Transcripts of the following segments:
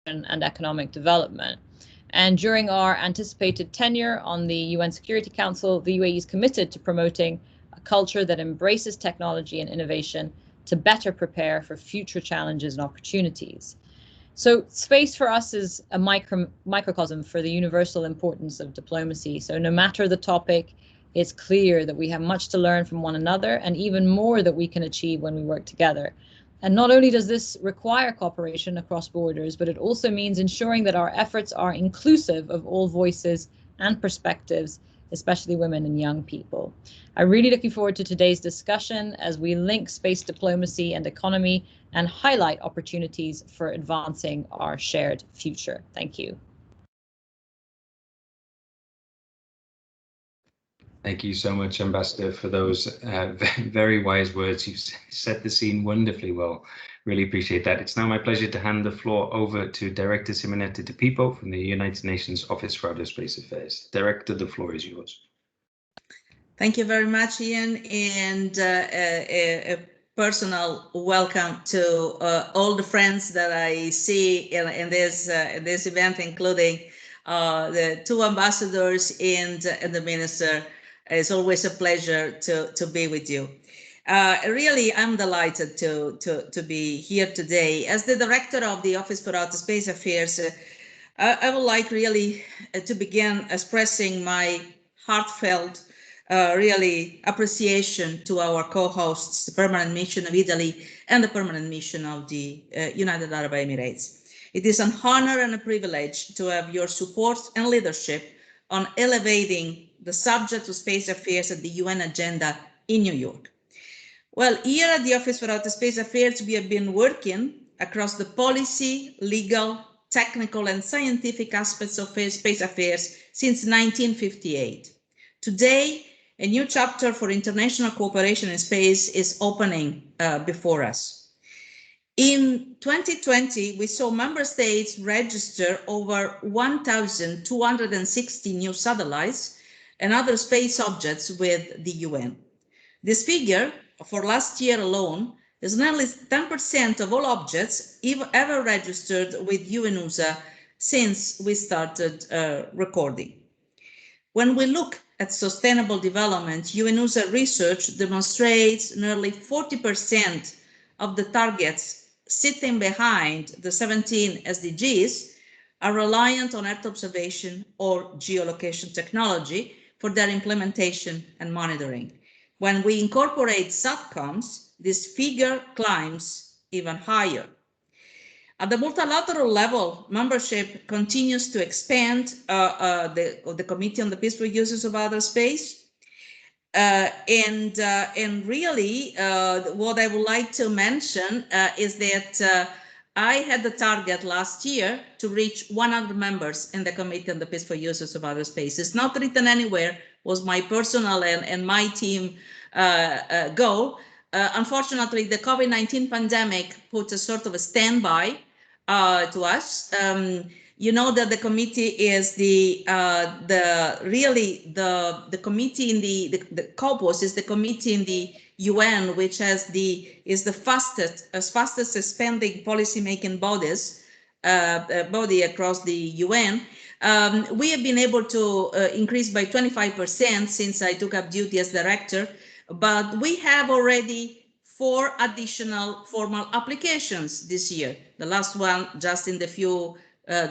and economic development. And during our anticipated tenure on the UN Security Council, the UAE is committed to promoting a culture that embraces technology and innovation to better prepare for future challenges and opportunities. So space for us is a microcosm for the universal importance of diplomacy. So no matter the topic, it's clear that we have much to learn from one another and even more that we can achieve when we work together. And not only does this require cooperation across borders, but it also means ensuring that our efforts are inclusive of all voices and perspectives, especially women and young people. I'm really looking forward to today's discussion as we link space diplomacy and economy and highlight opportunities for advancing our shared future. Thank you. Thank you so much, Ambassador, for those very wise words. You've set the scene wonderfully well. Really appreciate that. It's now my pleasure to hand the floor over to Director Simonetta De Pipo from the United Nations Office for Outer Space Affairs. Director, the floor is yours. Thank you very much, Ian, and a personal welcome to all the friends that I see in this event, including the two ambassadors and the minister. It's always a pleasure to be with you. Really, I'm delighted to be here today. As the director of the Office for Outer Space Affairs, I would like really to begin expressing my heartfelt really appreciation to our co-hosts, the Permanent Mission of Italy and the Permanent Mission of the United Arab Emirates. It is an honor and a privilege to have your support and leadership on elevating the subject of space affairs at the UN agenda in New York. Well, here at the Office for Outer Space Affairs, we have been working across the policy, legal, technical, and scientific aspects of space affairs since 1958. Today, a new chapter for international cooperation in space is opening before us. In 2020, we saw member states register over 1,260 new satellites and other space objects with the UN. This figure for last year alone is nearly 10% of all objects ever registered with UNUSA since we started recording. When we look at sustainable development, UNUSA research demonstrates nearly 40% of the targets sitting behind the 17 SDGs are reliant on Earth observation or geolocation technology for their implementation and monitoring. When we incorporate SATCOMs, this figure climbs even higher. At the multilateral level, membership continues to expand the Committee on the Peaceful Uses of Outer Space. And really, what I would like to mention is that I had the target last year to reach 100 members in the Committee on the Peaceful Uses of Outer Space. It's not written anywhere, was my personal and my team goal. Unfortunately, the COVID-19 pandemic put a sort of a standby to us. You know that the committee is the committee in the COPOS is the committee in the UN, which is the fastest expanding policy-making body across the UN. We have been able to increase by 25% since I took up duty as director, but we have already 4 additional formal applications this year. The last one just in the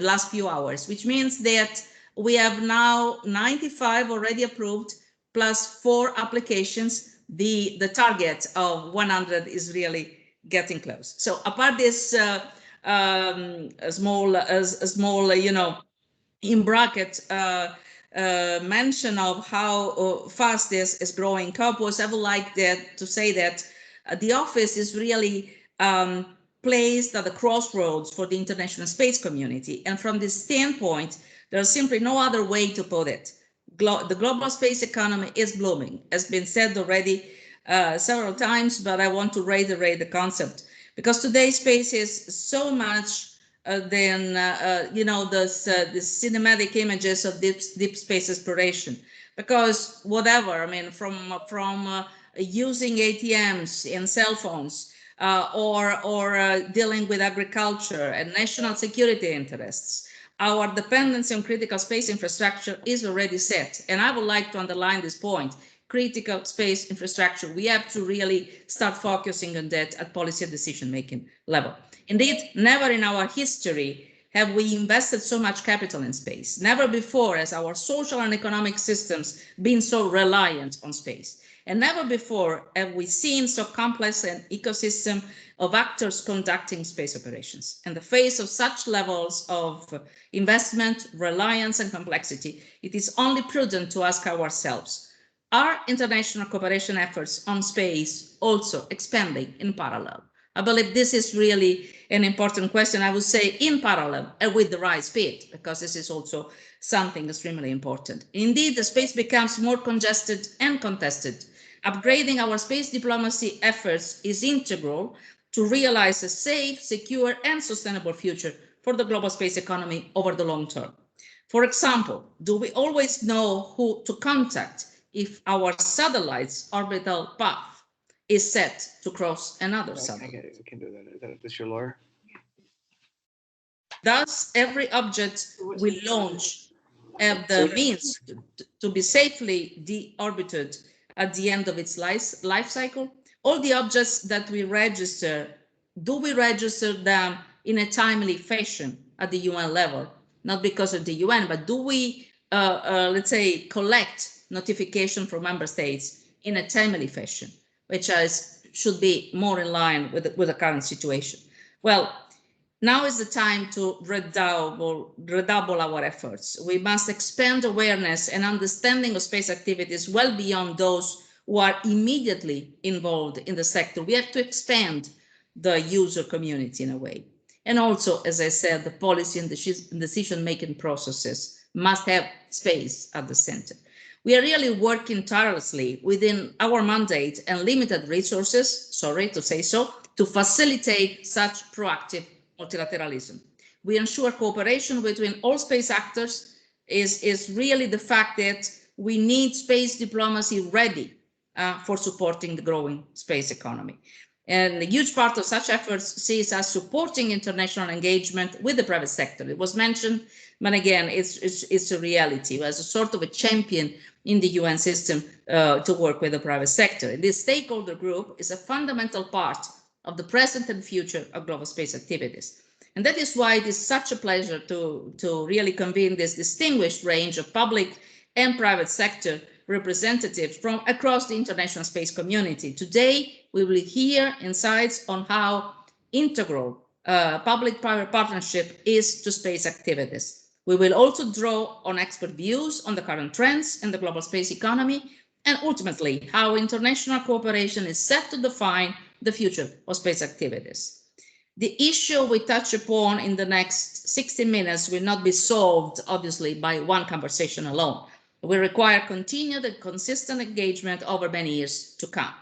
last few hours, which means that we have now 95 already approved plus 4 applications. The target of 100 is really getting close. So apart this small, in bracket mention of how fast this is growing COPOS, I would like to say that the office is really placed at the crossroads for the international space community. And from this standpoint, there's simply no other way to put it. The global space economy is blooming, has been said already several times, but I want to reiterate the concept because today space is so much than the cinematic images of deep space exploration. Because whatever, I mean, from using ATMs and cell phones or dealing with agriculture and national security interests, our dependency on critical space infrastructure is already set. And I would like to underline this point. Critical space infrastructure, we have to really start focusing on that at policy decision-making level. Indeed, never in our history have we invested so much capital in space. Never before has our social and economic systems been so reliant on space. And never before have we seen so complex an ecosystem of actors conducting space operations. In the face of such levels of investment, reliance, and complexity, it is only prudent to ask ourselves, are international cooperation efforts on space also expanding in parallel? I believe this is really an important question. I would say in parallel and with the right speed, because this is also something extremely important. Indeed, the space becomes more congested and contested. Upgrading our space diplomacy efforts is integral to realize a safe, secure, and sustainable future for the global space economy over the long term. For example, do we always know who to contact if our satellite's orbital path is set to cross another satellite? I can do that. Is this your lawyer? Does every object we launch have the means to be safely deorbited at the end of its life cycle? All the objects that we register, do we register them in a timely fashion at the UN level? Not because of the UN, but do we, let's say, collect notification from member states in a timely fashion, which should be more in line with the current situation? Well, now is the time to redouble our efforts. We must expand awareness and understanding of space activities well beyond those who are immediately involved in the sector. We have to expand the user community in a way. And also, as I said, the policy and decision-making processes must have space at the center. We are really working tirelessly within our mandate and limited resources, sorry to say so, to facilitate such proactive multilateralism. We ensure cooperation between all space actors is really the fact that we need space diplomacy ready for supporting the growing space economy. And a huge part of such efforts sees us supporting international engagement with the private sector. It was mentioned, but again, it's a reality. As a sort of a champion in the UN system to work with the private sector. And this stakeholder group is a fundamental part of the present and future of global space activities. And that is why it is such a pleasure to really convene this distinguished range of public and private sector representatives from across the international space community. Today, we will hear insights on how integral public-private partnership is to space activities. We will also draw on expert views on the current trends in the global space economy and ultimately how international cooperation is set to define the future of space activities. The issue we touch upon in the next 60 minutes will not be solved, obviously, by one conversation alone. We require continued and consistent engagement over many years to come.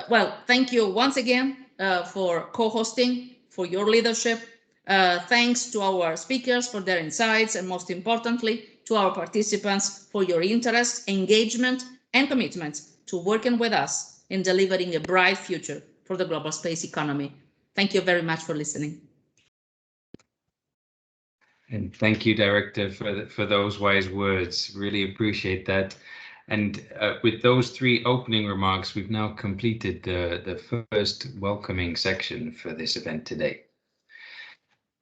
Well, thank you once again for co-hosting, for your leadership. Thanks to our speakers for their insights, and most importantly, to our participants for your interest, engagement, and commitment to working with us in delivering a bright future for the global space economy. Thank you very much for listening. And thank you, Director, for those wise words. Really appreciate that. And with those three opening remarks, we've now completed the first welcoming section for this event today.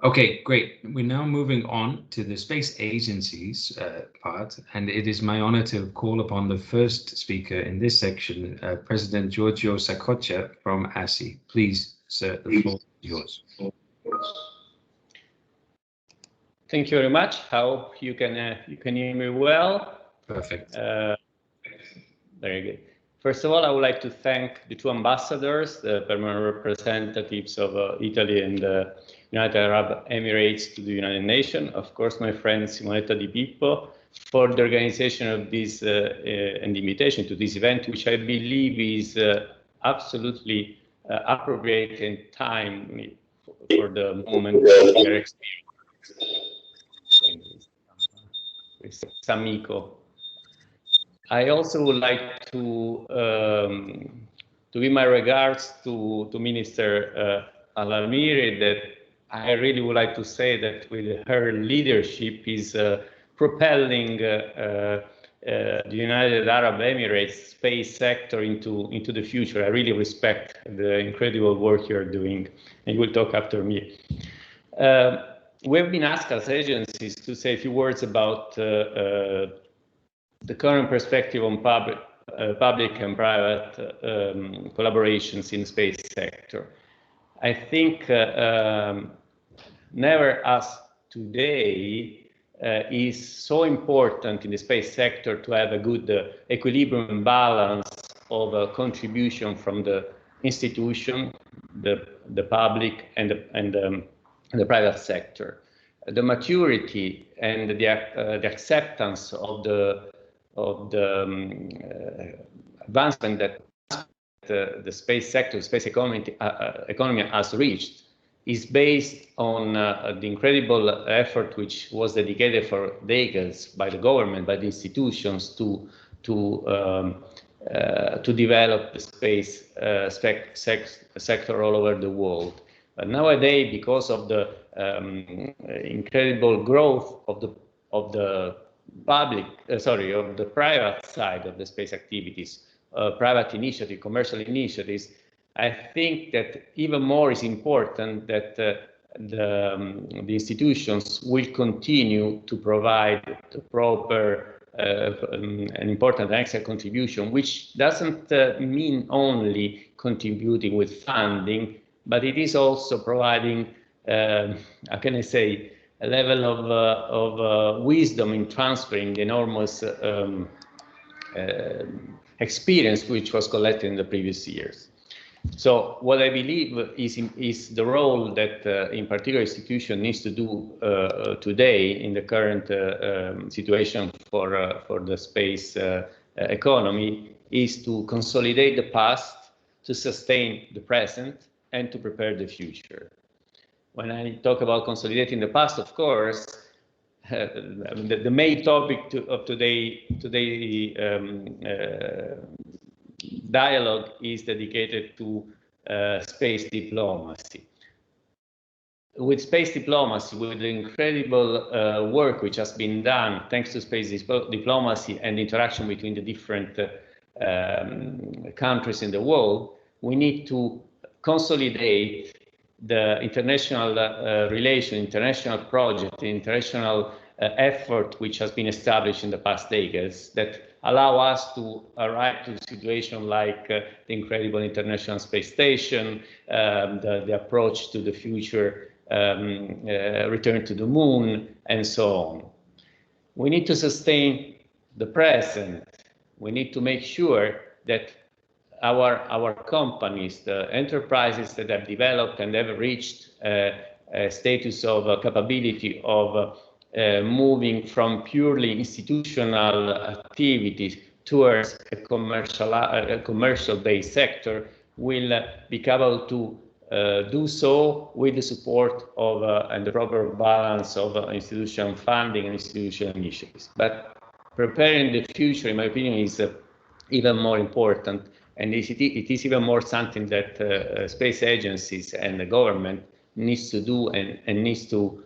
Okay, great. We're now moving on to the space agencies part, and it is my honor to call upon the first speaker in this section, President Giorgio Sacoccia from ASI. Please, sir, the floor is yours. Thank you very much. Hope you can hear me well. Perfect. Very good. First of all, I would like to thank the two ambassadors, the permanent representatives of Italy and the United Arab Emirates to the United Nations. Of course, my friend Simonetta Di Pippo for the organization of this and the invitation to this event, which I believe is absolutely appropriate and timely for the moment that we are experiencing. I also would like to to give my regards to Minister Al-Amiri, that I really would like to say that with her leadership is propelling the United Arab Emirates space sector into the future. I really respect the incredible work you're doing, and you will talk after me. We've been asked as agencies to say a few words about the current perspective on public and private collaborations in the space sector. I think never as today is so important in the space sector to have a good equilibrium and balance of contribution from the institution, the public, and the private sector. The maturity and the acceptance of the advancement that the space sector, the space economy has reached is based on the incredible effort which was dedicated for decades by the government, by the institutions to develop the space sector all over the world. But nowadays, because of the incredible growth of the private side of the space activities, private initiative, commercial initiatives, I think that even more is important that the institutions will continue to provide the proper an important extra contribution, which doesn't mean only contributing with funding, but it is also providing, how can I say, a level of wisdom in transferring the enormous experience which was collected in the previous years. So what I believe is the role that in particular institution needs to do today in the current situation for the space economy is to consolidate the past, to sustain the present, and to prepare the future. When I talk about consolidating the past, of course, the main topic of today dialogue is dedicated to space diplomacy. With space diplomacy, with the incredible work which has been done thanks to space diplomacy and interaction between the different countries in the world, we need to consolidate the international international project, international effort which has been established in the past decades that allow us to arrive to a situation like the incredible International Space Station, the approach to the future return to the moon, and so on. We need to sustain the present. We need to make sure that our companies, the enterprises that have developed and have reached a status of capability of moving from purely institutional activities towards a commercial-based sector will be able to do so with the support of and the proper balance of institutional funding and institutional initiatives. But preparing the future, in my opinion, is even more important, and it is even more something that space agencies and the government needs to do and needs to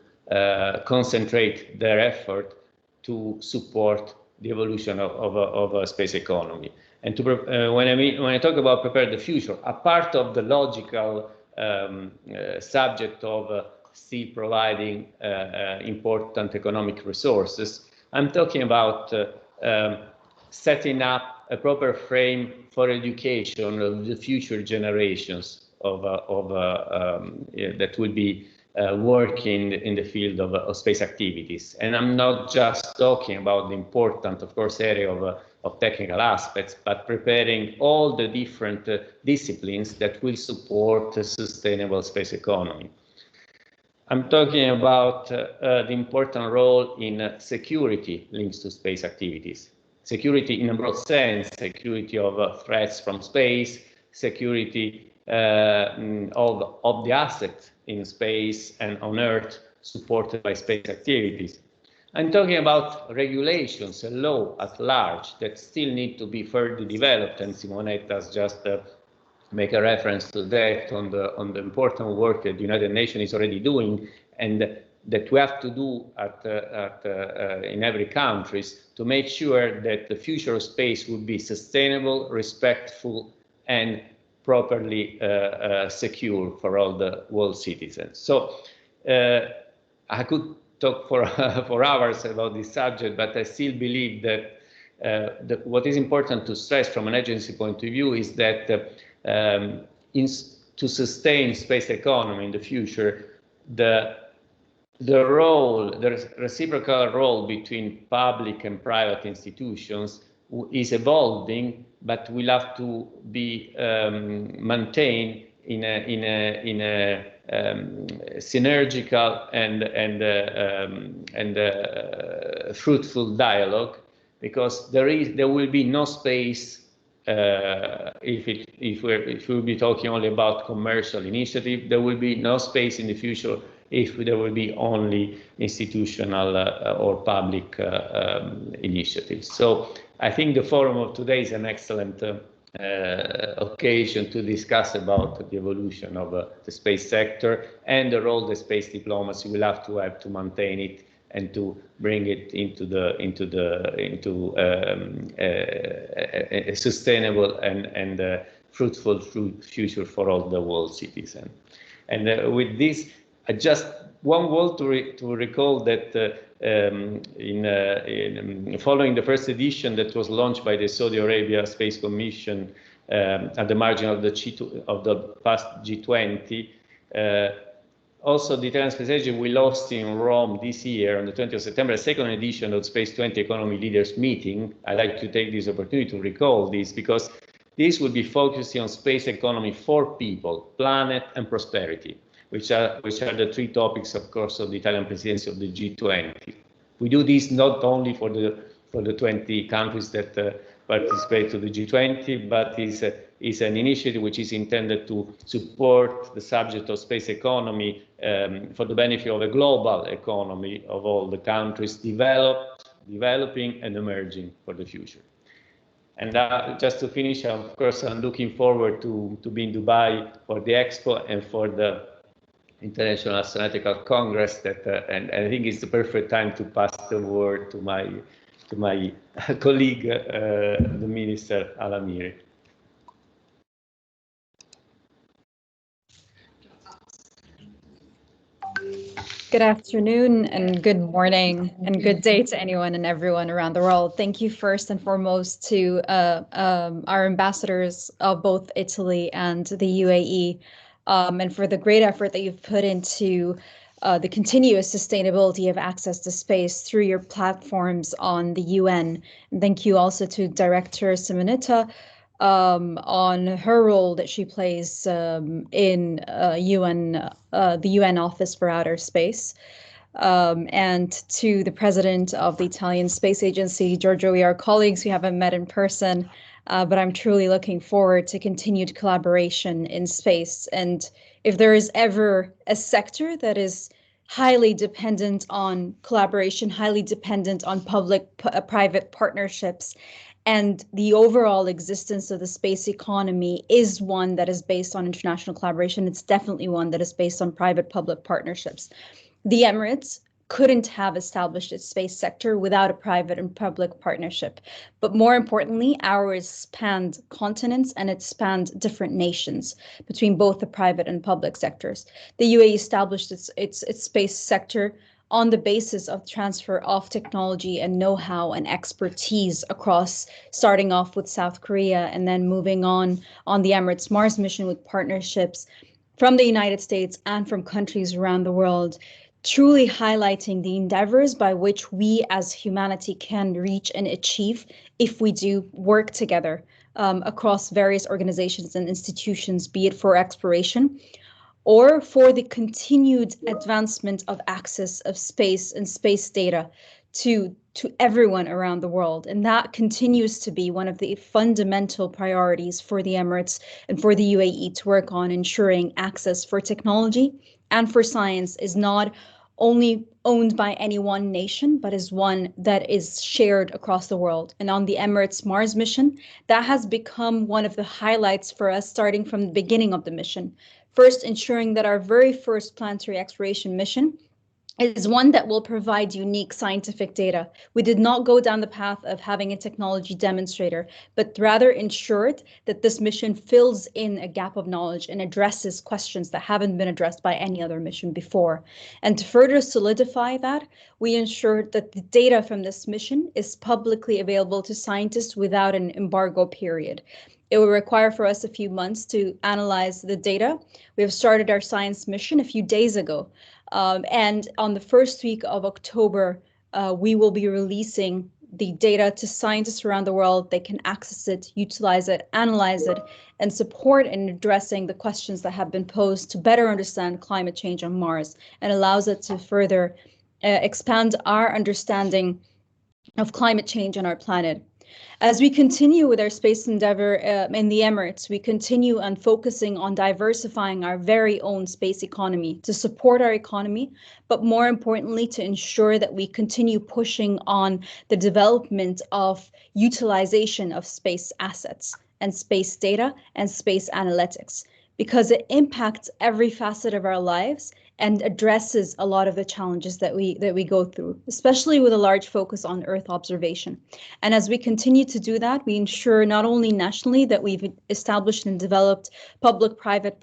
concentrate their effort to support the evolution of a space economy. And when I talk about prepare the future, a part of the logical subject of still providing important economic resources, I'm talking about setting up a proper frame for education of the future generations that will be working in the field of space activities. And I'm not just talking about the important, of course, area of technical aspects, but preparing all the different disciplines that will support a sustainable space economy. I'm talking about the important role in security links to space activities. Security in a broad sense, security of threats from space, security of the assets in space and on Earth supported by space activities. I'm talking about regulations and law at large that still need to be further developed, and Simonetta has just make a reference to that on the important work that the United Nations is already doing, and that we have to do in every country to make sure that the future of space will be sustainable, respectful, and properly secure for all the world citizens. So I could talk for hours about this subject, but I still believe that what is important to stress from an agency point of view is that to sustain space economy in the future, the reciprocal role between public and private institutions is evolving, but will have to be maintained in a synergical and fruitful dialogue, because there will be no space if we'll be talking only about commercial initiative. There will be no space in the future if there will be only institutional or public initiatives. So I think the forum of today is an excellent occasion to discuss about the evolution of the space sector and the role the space diplomacy will have to maintain it and to bring it into a sustainable and fruitful future for all the world citizens. And with this, I just one word to recall that following the first edition that was launched by the Saudi Arabia Space Commission at the margin of the past G20, also the Italian Space Agency will host in Rome this year on the 20th of September a second edition of Space 20 Economy Leaders Meeting. I'd like to take this opportunity to recall this, because this will be focusing on space economy for people, planet, and prosperity, which are the three topics, of course, of the Italian presidency of the G20. We do this not only for the 20 countries that participate to the G20, but is an initiative which is intended to support the subject of space economy for the benefit of a global economy of all the countries developing and emerging for the future. And just to finish, of course, I'm looking forward to be in Dubai for the Expo and for the International Astronautical Congress. And I think it's the perfect time to pass the word to my colleague, the Minister Al-Amiri. Good afternoon and good morning and good day to anyone and everyone around the world. Thank you first and foremost to our ambassadors of both Italy and the UAE, and for the great effort that you've put into the continuous sustainability of access to space through your platforms on the UN. And thank you also to Director Simonetta on her role that she plays in the UN Office for Outer Space, and to the President of the Italian Space Agency, Giorgio. We are colleagues, we haven't met in person, but I'm truly looking forward to continued collaboration in space. And if there is ever a sector that is highly dependent on collaboration, highly dependent on public-private partnerships, and the overall existence of the space economy is one that is based on international collaboration, it's definitely one that is based on private-public partnerships. The Emirates couldn't have established its space sector without a private and public partnership. But more importantly, ours spanned continents and it spanned different nations between both the private and public sectors. The UAE established its space sector on the basis of transfer of technology and know-how and expertise across, starting off with South Korea and then moving on the Emirates Mars mission with partnerships from the United States and from countries around the world, truly highlighting the endeavors by which we as humanity can reach and achieve if we do work together across various organizations and institutions, be it for exploration or for the continued advancement of access of space and space data to everyone around the world. And that continues to be one of the fundamental priorities for the Emirates and for the UAE to work on, ensuring access for technology and for science is not only owned by any one nation, but is one that is shared across the world. And on the Emirates Mars mission, that has become one of the highlights for us starting from the beginning of the mission. First, ensuring that our very first planetary exploration mission is one that will provide unique scientific data. We did not go down the path of having a technology demonstrator, but rather ensured that this mission fills in a gap of knowledge and addresses questions that haven't been addressed by any other mission before. And to further solidify that, we ensured that the data from this mission is publicly available to scientists without an embargo period. It will require for us a few months to analyze the data. We have started our science mission a few days ago. And on the first week of October, we will be releasing the data to scientists around the world. They can access it, utilize it, analyze it, and support in addressing the questions that have been posed to better understand climate change on Mars, and allows it to further expand our understanding of climate change on our planet. As we continue with our space endeavor in the Emirates, we continue on focusing on diversifying our very own space economy to support our economy, but more importantly, to ensure that we continue pushing on the development of utilization of space assets and space data and space analytics, because it impacts every facet of our lives and addresses a lot of the challenges that we go through, especially with a large focus on Earth observation. And as we continue to do that, we ensure not only nationally that we've established and developed public-private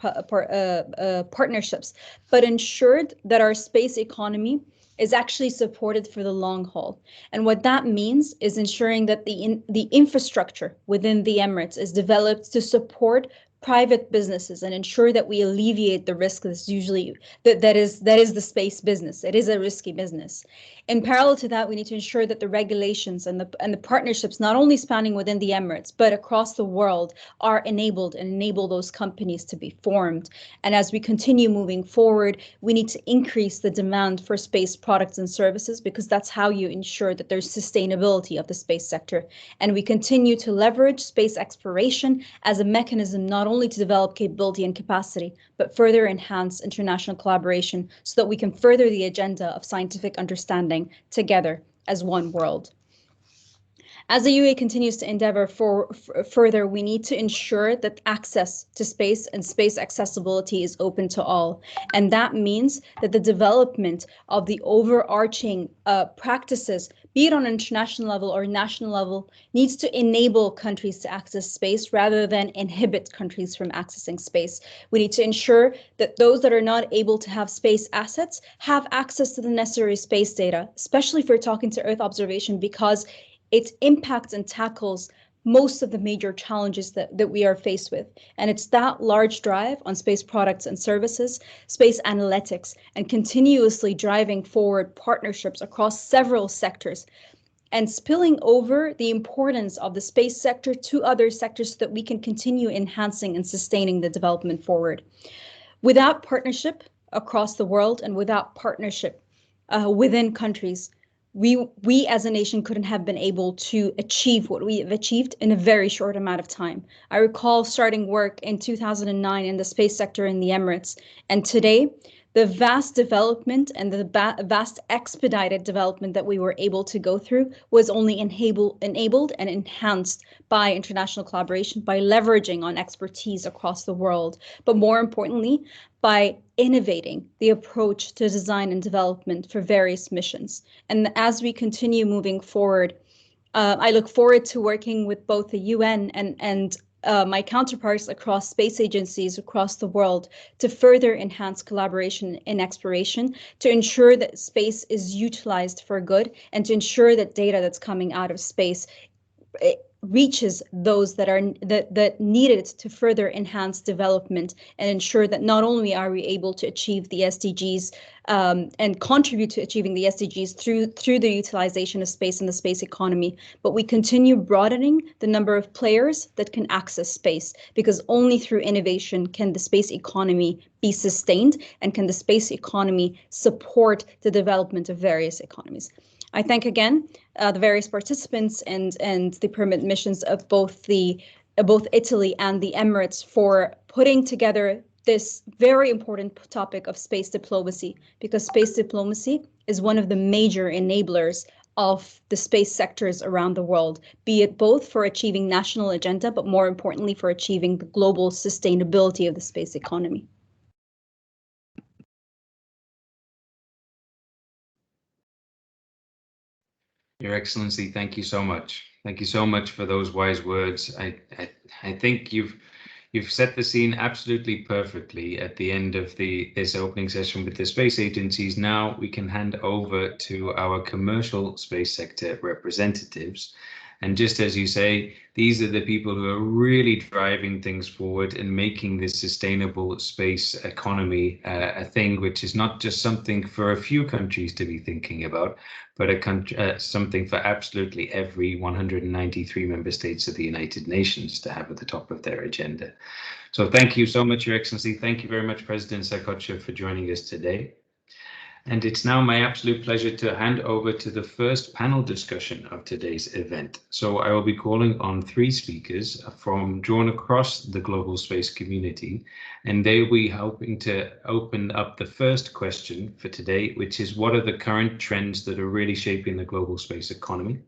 partnerships, but ensured that our space economy is actually supported for the long haul. And what that means is ensuring that the infrastructure within the Emirates is developed to support private businesses and ensure that we alleviate the risk that's usually that is the space business. It is a risky business. In parallel to that, we need to ensure that the regulations and the partnerships, not only spanning within the Emirates, but across the world, are enabled and enable those companies to be formed. And as we continue moving forward, we need to increase the demand for space products and services, because that's how you ensure that there's sustainability of the space sector. And we continue to leverage space exploration as a mechanism not only to develop capability and capacity, but further enhance international collaboration so that we can further the agenda of scientific understanding together as one world. As the UAE continues to endeavor further, we need to ensure that access to space and space accessibility is open to all. And that means that the development of the overarching practices, be it on an international level or national level, needs to enable countries to access space rather than inhibit countries from accessing space. We need to ensure that those that are not able to have space assets have access to the necessary space data, especially if we're talking to Earth observation, because it impacts and tackles most of the major challenges that we are faced with. And it's that large drive on space products and services, space analytics, and continuously driving forward partnerships across several sectors and spilling over the importance of the space sector to other sectors so that we can continue enhancing and sustaining the development forward. Without partnership across the world and without partnership within countries, we as a nation couldn't have been able to achieve what we have achieved in a very short amount of time. I recall starting work in 2009 in the space sector in the Emirates, and today the vast development and the vast expedited development that we were able to go through was only enabled and enhanced by international collaboration, by leveraging on expertise across the world, but more importantly, by innovating the approach to design and development for various missions. And as we continue moving forward, I look forward to working with both the UN and my counterparts across space agencies across the world to further enhance collaboration in exploration, to ensure that space is utilized for good, and to ensure that data that's coming out of space reaches those that need it to further enhance development and ensure that not only are we able to achieve the SDGs and contribute to achieving the SDGs through the utilization of space and the space economy, but we continue broadening the number of players that can access space, because only through innovation can the space economy be sustained and can the space economy support the development of various economies. I thank again the various participants and the permit missions of both Italy and the Emirates for putting together this very important topic of space diplomacy, because space diplomacy is one of the major enablers of the space sectors around the world, be it both for achieving national agenda, but more importantly for achieving the global sustainability of the space economy. Your Excellency, thank you so much. Thank you so much for those wise words. I think you've set the scene absolutely perfectly at the end of this opening session with the space agencies. Now we can hand over to our commercial space sector representatives. And just as you say, these are the people who are really driving things forward and making this sustainable space economy a thing which is not just something for a few countries to be thinking about, but something for absolutely every 193 member states of the United Nations to have at the top of their agenda. So thank you so much, Your Excellency. Thank you very much, President Sakocha, for joining us today. And it's now my absolute pleasure to hand over to the first panel discussion of today's event. So I will be calling on 3 speakers drawn across the global space community, and they will be helping to open up the first question for today, which is, what are the current trends that are really shaping the global space economy?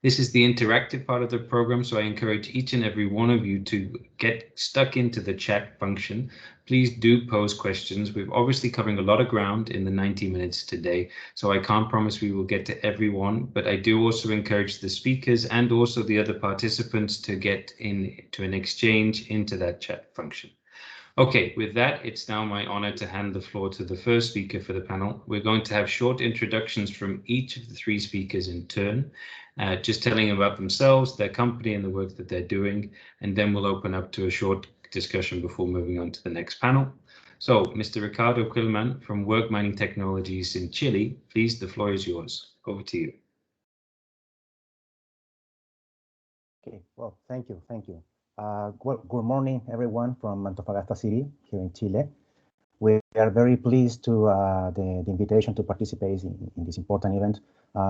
This is the interactive part of the program, so I encourage each and every one of you to get stuck into the chat function. Please do pose questions. We're obviously covering a lot of ground in the 90 minutes today, so I can't promise we will get to everyone, but I do also encourage the speakers and also the other participants to get into an exchange into that chat function. Okay, with that, it's now my honor to hand the floor to the first speaker for the panel. We're going to have short introductions from each of the 3 speakers in turn, just telling about themselves, their company and the work that they're doing, and then we'll open up to a short discussion before moving on to the next panel. So, Mr. Ricardo Quilman from Work Mining Technologies in Chile, please, the floor is yours. Over to you. Okay, well, thank you. Good morning, everyone from Antofagasta City here in Chile. We are very pleased to the invitation to participate in this important event.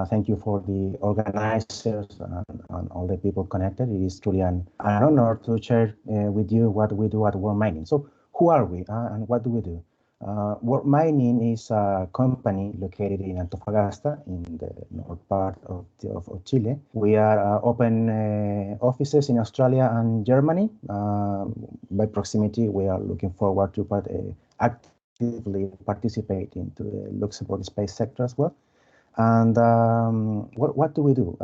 Thank you for the organizers and all the people connected. It is truly an honor to share with you what we do at Work Mining. So who are we and what do we do? Work Mining is a company located in Antofagasta in the north part of Chile. We are open offices in Australia and Germany. By proximity, we are looking forward to actively participate into the Luxembourg space sector as well. And what do we do?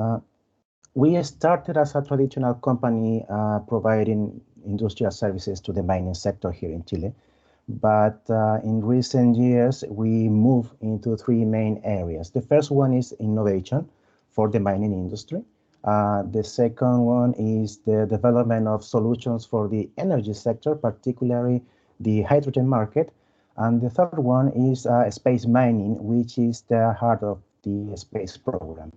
We started as a traditional company providing industrial services to the mining sector here in Chile. But in recent years, we moved into 3 main areas. The first one is innovation for the mining industry. The second one is the development of solutions for the energy sector, particularly the hydrogen market. And the third one is space mining, which is the heart of the space program.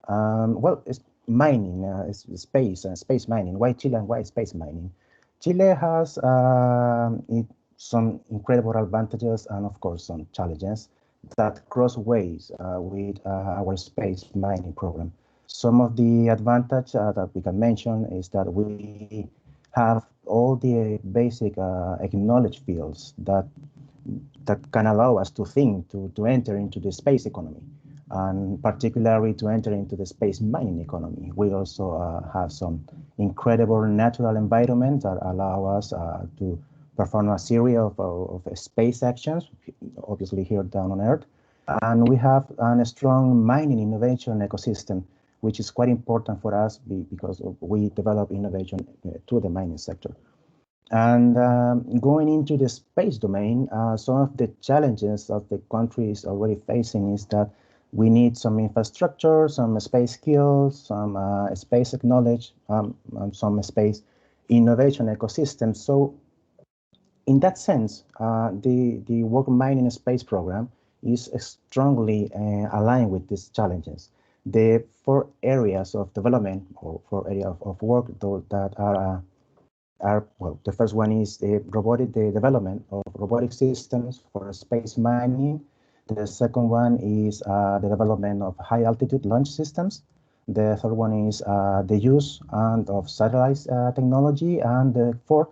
Well, it's mining, space mining. Why Chile and why space mining? Chile has some incredible advantages and, of course, some challenges that cross ways with our space mining program. Some of the advantage that we can mention is that we have all the basic acknowledged fields that can allow us to think, to enter into the space economy, and particularly to enter into the space mining economy. We also have some incredible natural environments that allow us to perform a series of space actions, obviously here down on Earth. And we have a strong mining innovation ecosystem, which is quite important for us because we develop innovation to the mining sector. And going into the space domain, some of the challenges that the country is already facing is that we need some infrastructure, some space skills, some space knowledge, and some space innovation ecosystem. So in that sense, the Work Mining Space program is strongly aligned with these challenges. The 4 areas of development or 4 areas of work that are well, the first one is the development of robotic systems for space mining. The second one is the development of high altitude launch systems. The third one is the use of satellite technology, and the fourth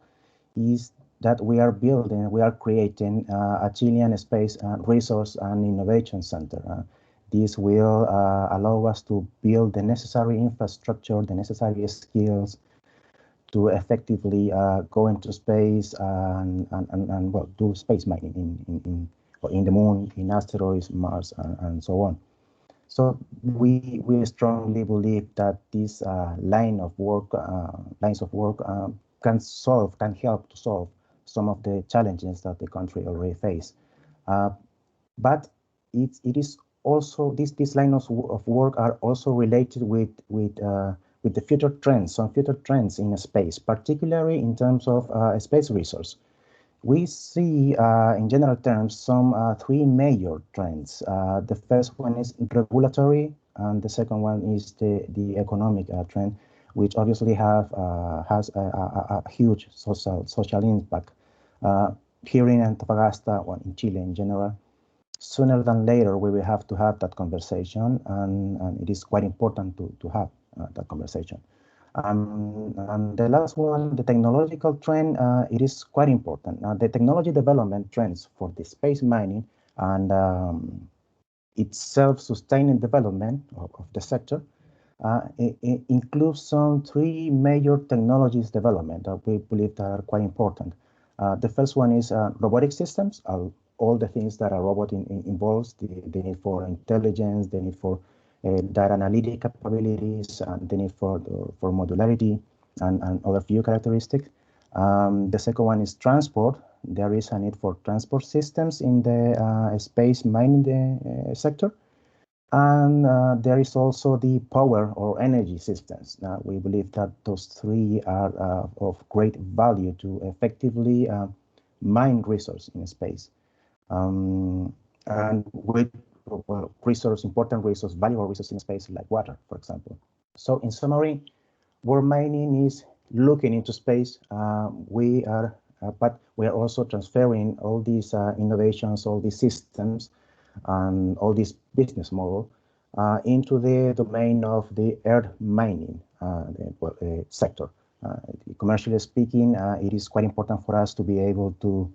is that we are building, we are creating a Chilean Space Resource and Innovation Center. This will allow us to build the necessary infrastructure, the necessary skills to effectively go into space and well, do space mining in the moon, in asteroids, Mars, and so on. So we strongly believe that this lines of work can help to solve some of the challenges that the country already face. But it is also these lines of work are also related with the future trends, some future trends in space, particularly in terms of space resource. We see, in general terms, some three major trends. The first one is regulatory, and the second one is the economic trend, which obviously has a huge social impact. Here in Antofagasta, or in Chile in general, sooner than later we will have to have that conversation, and it is quite important to have that conversation. And the last one, the technological trend, it is quite important. The technology development trends for the space mining and its self-sustaining development of the sector it includes some three major technologies development that we believe that are quite important. The first one is robotic systems, all the things that a robot involves, the need for intelligence, the need for data analytic capabilities, and the need for modularity and other few characteristics. The second one is transport. There is a need for transport systems in the space mining sector. And there is also the power or energy systems. We believe that those three are of great value to effectively mine resource in space. And with important resource, valuable resource in space like water, for example. So in summary, world mining is looking into space. But we are also transferring all these innovations, all these systems, and all this business model into the domain of the earth mining sector. Commercially speaking, it is quite important for us to be able to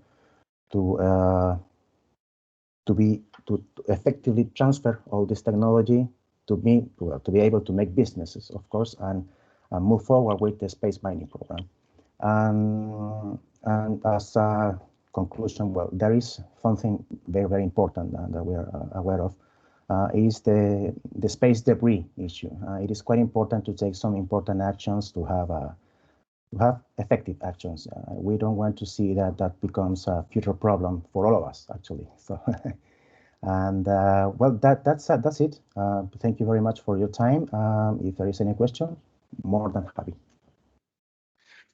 effectively transfer all this technology to be able to make businesses, of course, and move forward with the space mining program. And as a conclusion, well, there is something very, very important that we are aware of, is the space debris issue. It is quite important to take some important actions to have effective actions. We don't want to see that becomes a future problem for all of us, actually. So, and well, that's it. Thank you very much for your time. If there is any question, more than happy.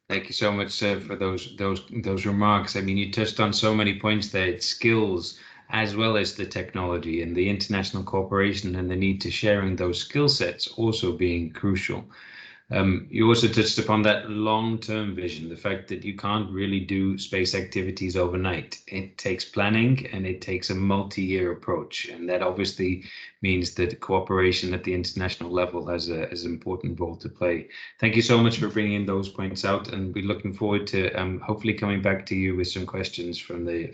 Thank you so much for those remarks. I mean, you touched on so many points there, skills, as well as the technology and the international cooperation and the need to sharing those skill sets also being crucial. You also touched upon that long-term vision, the fact that you can't really do space activities overnight. It takes planning and it takes a multi-year approach. And that obviously means that cooperation at the international level has an important role to play. Thank you so much for bringing those points out, and we're looking forward to hopefully coming back to you with some questions from the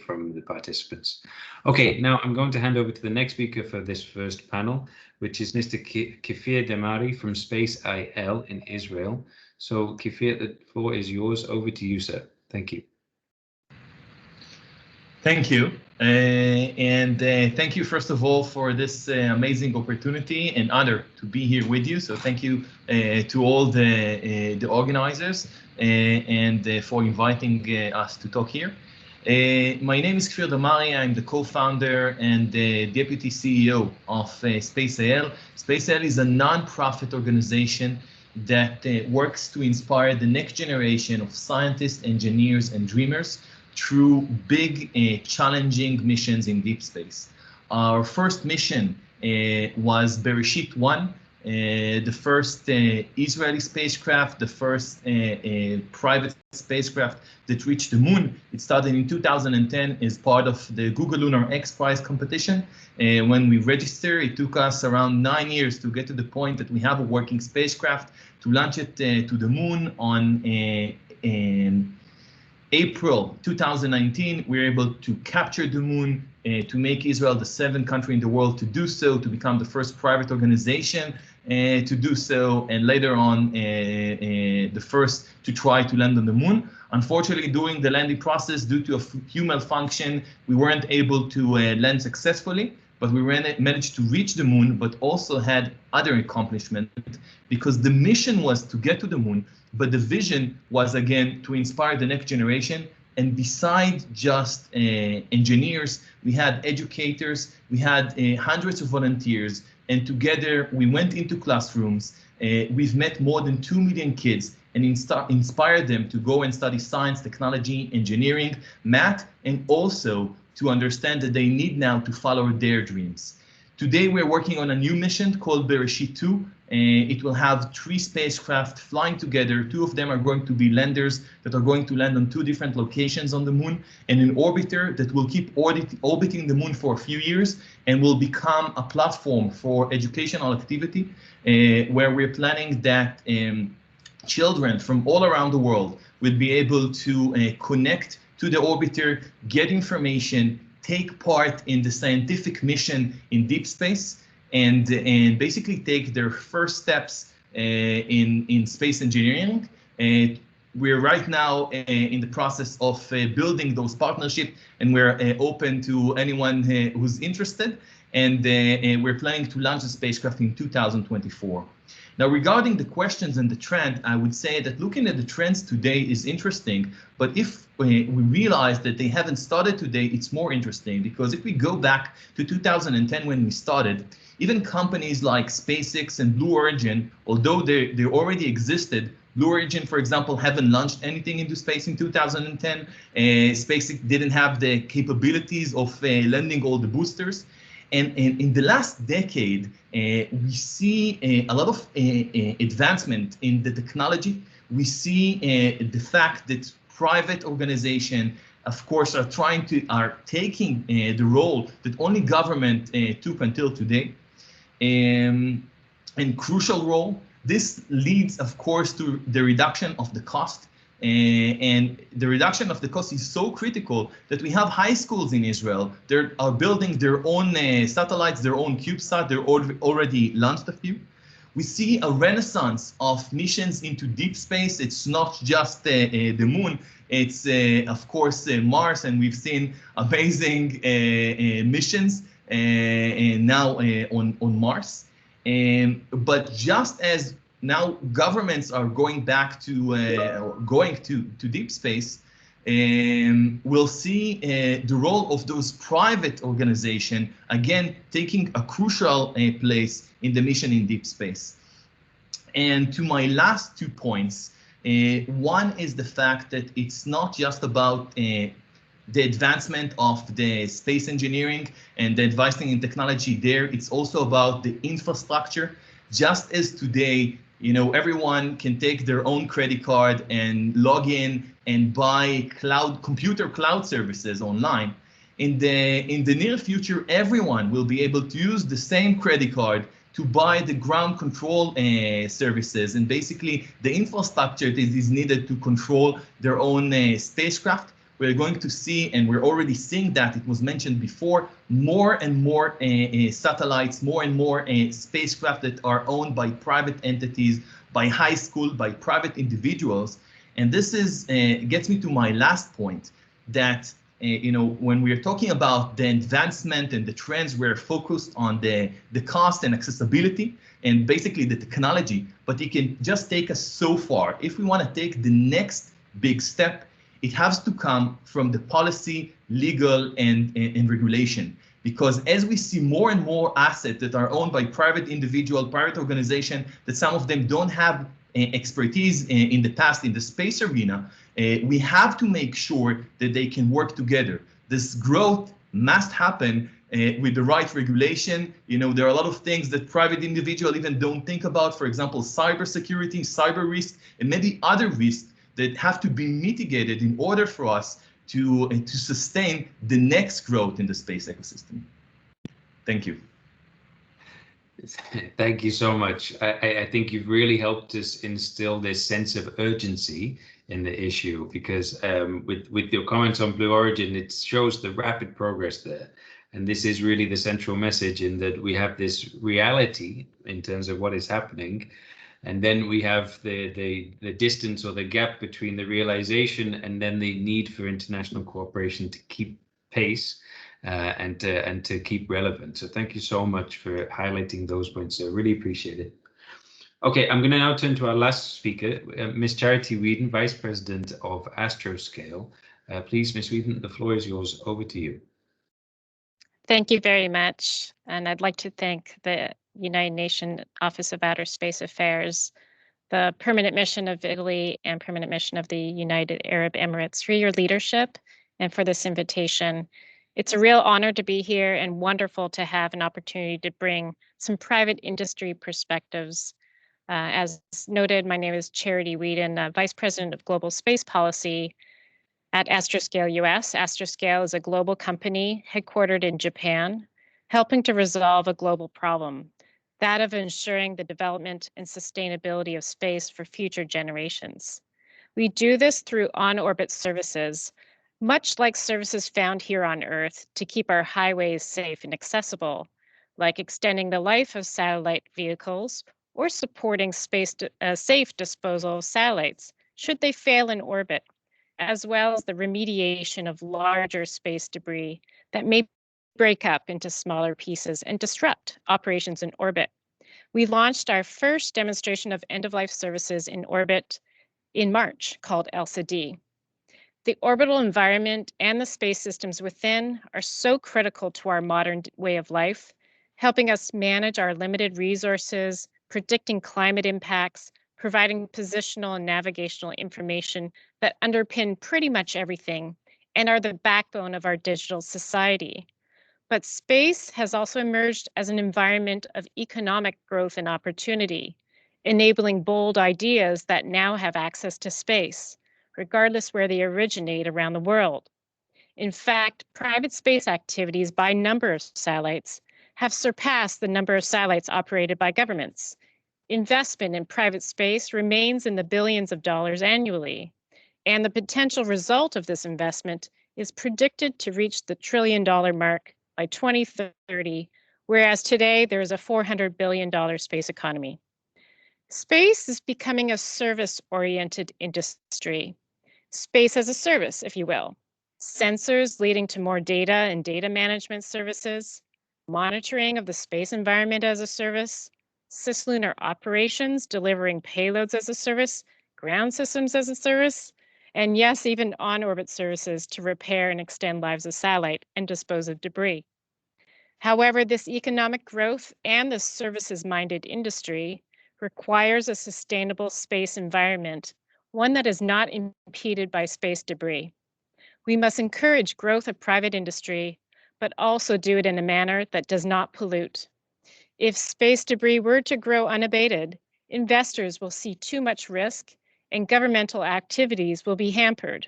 participants. Okay, now I'm going to hand over to the next speaker for this first panel, which is Mr. Kefir Dmari from Space IL in Israel. So Kefir, the floor is yours. Over to you, sir. Thank you. Thank you. And thank you, first of all, for this amazing opportunity and honor to be here with you. So thank you to all the organizers and for inviting us to talk here. My name is Kefir Dmari. I'm the co-founder and the deputy CEO of Space IL. Space IL is a non-profit organization that works to inspire the next generation of scientists, engineers, and dreamers through big, challenging missions in deep space. Our first mission was Berashit 1, the first Israeli spacecraft, the first private spacecraft that reached the moon. It started in 2010 as part of the Google Lunar X Prize competition. When we registered, it took us around 9 years to get to the point that we have a working spacecraft, to launch it to the moon on April 2019, we were able to capture the moon, to make Israel the 7th country in the world to do so, to become the first private organization to do so, and later on the first to try to land on the moon. Unfortunately, during the landing process, due to a few malfunction, we weren't able to land successfully, but we managed to reach the moon, but also had other accomplishments, because the mission was to get to the moon, but the vision was, again, to inspire the next generation. And besides just engineers, we had educators, we had hundreds of volunteers, and together we went into classrooms. We've met more than 2 million kids and inspired them to go and study science, technology, engineering, math, and also to understand that they need now to follow their dreams. Today, we're working on a new mission called Berashit 2. It will have 3 spacecraft flying together. 2 of them are going to be landers that are going to land on 2 different locations on the moon, and an orbiter that will keep orbiting the moon for a few years and will become a platform for educational activity, where we're planning that children from all around the world will be able to connect to the orbiter, get information, take part in the scientific mission in deep space, and basically take their first steps in space engineering. We're right now in the process of building those partnerships, and we're open to anyone who's interested. And we're planning to launch the spacecraft in 2024. Now, regarding the questions and the trend, I would say that looking at the trends today is interesting, but if we realize that they haven't started today, it's more interesting, because if we go back to 2010 when we started, even companies like SpaceX and Blue Origin, although they already existed, Blue Origin, for example, haven't launched anything into space in 2010. SpaceX didn't have the capabilities of landing all the boosters. And in the last decade, we see a lot of advancement in the technology. We see the fact that private organizations, of course, are taking the role that only government took until today, and crucial role. This leads, of course, to the reduction of the cost. And the reduction of the cost is so critical that we have high schools in Israel. They are building their own satellites, their own CubeSat. They're already launched a few. We see a renaissance of missions into deep space. It's not just the moon. It's, of course, Mars. And we've seen amazing missions now on Mars. But just as now governments are going back to deep space, we'll see the role of those private organizations again taking a crucial place in the mission in deep space. And to my last 2 points, one is the fact that it's not just about the advancement of the space engineering and the advancing in technology there. It's also about the infrastructure. Just as today, you know, everyone can take their own credit card and log in and buy computer cloud services online. In the near future, everyone will be able to use the same credit card to buy the ground control services and basically the infrastructure that is needed to control their own spacecraft. We're going to see, and we're already seeing that, it was mentioned before, more and more satellites, more and more spacecraft that are owned by private entities, by high school, by private individuals. And this is gets me to my last point, that you know, when we're talking about the advancement and the trends, we're focused on the cost and accessibility and basically the technology, but it can just take us so far. If we want to take the next big step, it has to come from the policy, legal, and regulation. Because as we see more and more assets that are owned by private individual, private organization, that some of them don't have expertise in the past in the space arena, we have to make sure that they can work together. This growth must happen with the right regulation. You know, there are a lot of things that private individuals even don't think about. For example, cybersecurity, cyber risk, and maybe other risks that have to be mitigated in order for us to sustain the next growth in the space ecosystem. Thank you. Thank you so much. I think you've really helped us instill this sense of urgency in the issue, because with your comments on Blue Origin, it shows the rapid progress there. And this is really the central message, in that we have this reality in terms of what is happening. And then we have the distance or the gap between the realization and then the need for international cooperation to keep pace and to keep relevant. So thank you so much for highlighting those points. I really appreciate it. Okay, I'm going to now turn to our last speaker, Ms. Charity Whedon, Vice President of Astroscale. Please, Ms. Whedon, the floor is yours. Over to you. Thank you very much. And I'd like to thank the United Nations Office of Outer Space Affairs, the Permanent Mission of Italy, and Permanent Mission of the United Arab Emirates for your leadership and for this invitation. It's a real honor to be here and wonderful to have an opportunity to bring some private industry perspectives. As noted, my name is Charity Whedon, Vice President of Global Space Policy at Astroscale US. Astroscale is a global company headquartered in Japan, helping to resolve a global problem, that of ensuring the development and sustainability of space for future generations. We do this through on-orbit services, much like services found here on Earth to keep our highways safe and accessible, like extending the life of satellite vehicles or supporting safe disposal of satellites should they fail in orbit, as well as the remediation of larger space debris that may break up into smaller pieces and disrupt operations in orbit. We launched our first demonstration of end-of-life services in orbit in March, called ELSA-D. The orbital environment and the space systems within are so critical to our modern way of life, helping us manage our limited resources, predicting climate impacts, providing positional and navigational information that underpin pretty much everything and are the backbone of our digital society. But space has also emerged as an environment of economic growth and opportunity, enabling bold ideas that now have access to space, regardless where they originate around the world. In fact, private space activities by number of satellites have surpassed the number of satellites operated by governments. Investment in private space remains in the billions of dollars annually, and the potential result of this investment is predicted to reach the $1 trillion mark by 2030, whereas today there is a $400 billion space economy. Space is becoming a service-oriented industry. Space as a service, if you will. Sensors leading to more data and data management services, monitoring of the space environment as a service, cislunar operations delivering payloads as a service, ground systems as a service, and yes, even on-orbit services to repair and extend lives of satellite and dispose of debris. However, this economic growth and this services-minded industry requires a sustainable space environment, one that is not impeded by space debris. We must encourage growth of private industry, but also do it in a manner that does not pollute. If space debris were to grow unabated, investors will see too much risk and governmental activities will be hampered.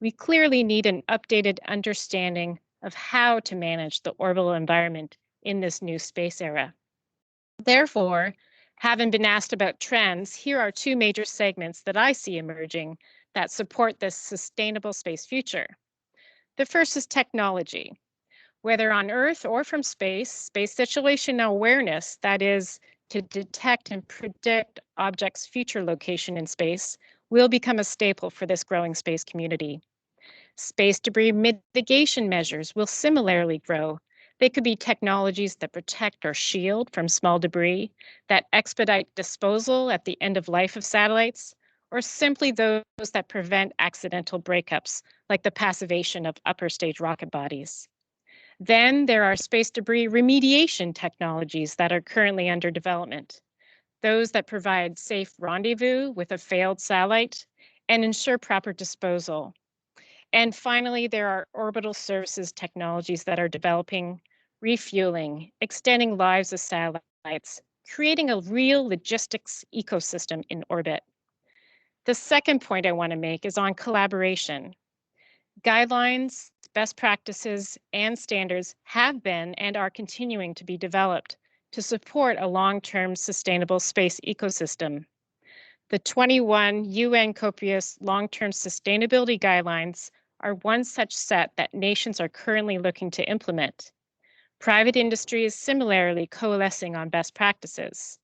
We clearly need an updated understanding of how to manage the orbital environment in this new space era. Therefore, having been asked about trends, here are two major segments that I see emerging that support this sustainable space future. The first is technology. Whether on Earth or from space situational awareness, that is, to detect and predict objects' future location in space, will become a staple for this growing space community. Space debris mitigation measures will similarly grow. They could be technologies that protect or shield from small debris, that expedite disposal at the end of life of satellites, or simply those that prevent accidental breakups, like the passivation of upper stage rocket bodies. Then there are space debris remediation technologies that are currently under development, those that provide safe rendezvous with a failed satellite and ensure proper disposal. And finally, there are orbital services technologies that are developing, refueling, extending lives of satellites, creating a real logistics ecosystem in orbit. The second point I want to make is on collaboration. Guidelines, best practices, and standards have been and are continuing to be developed to support a long-term sustainable space ecosystem. The 21 UN Copious Long-Term Sustainability Guidelines are one such set that nations are currently looking to implement. Private industry is similarly coalescing on best practices.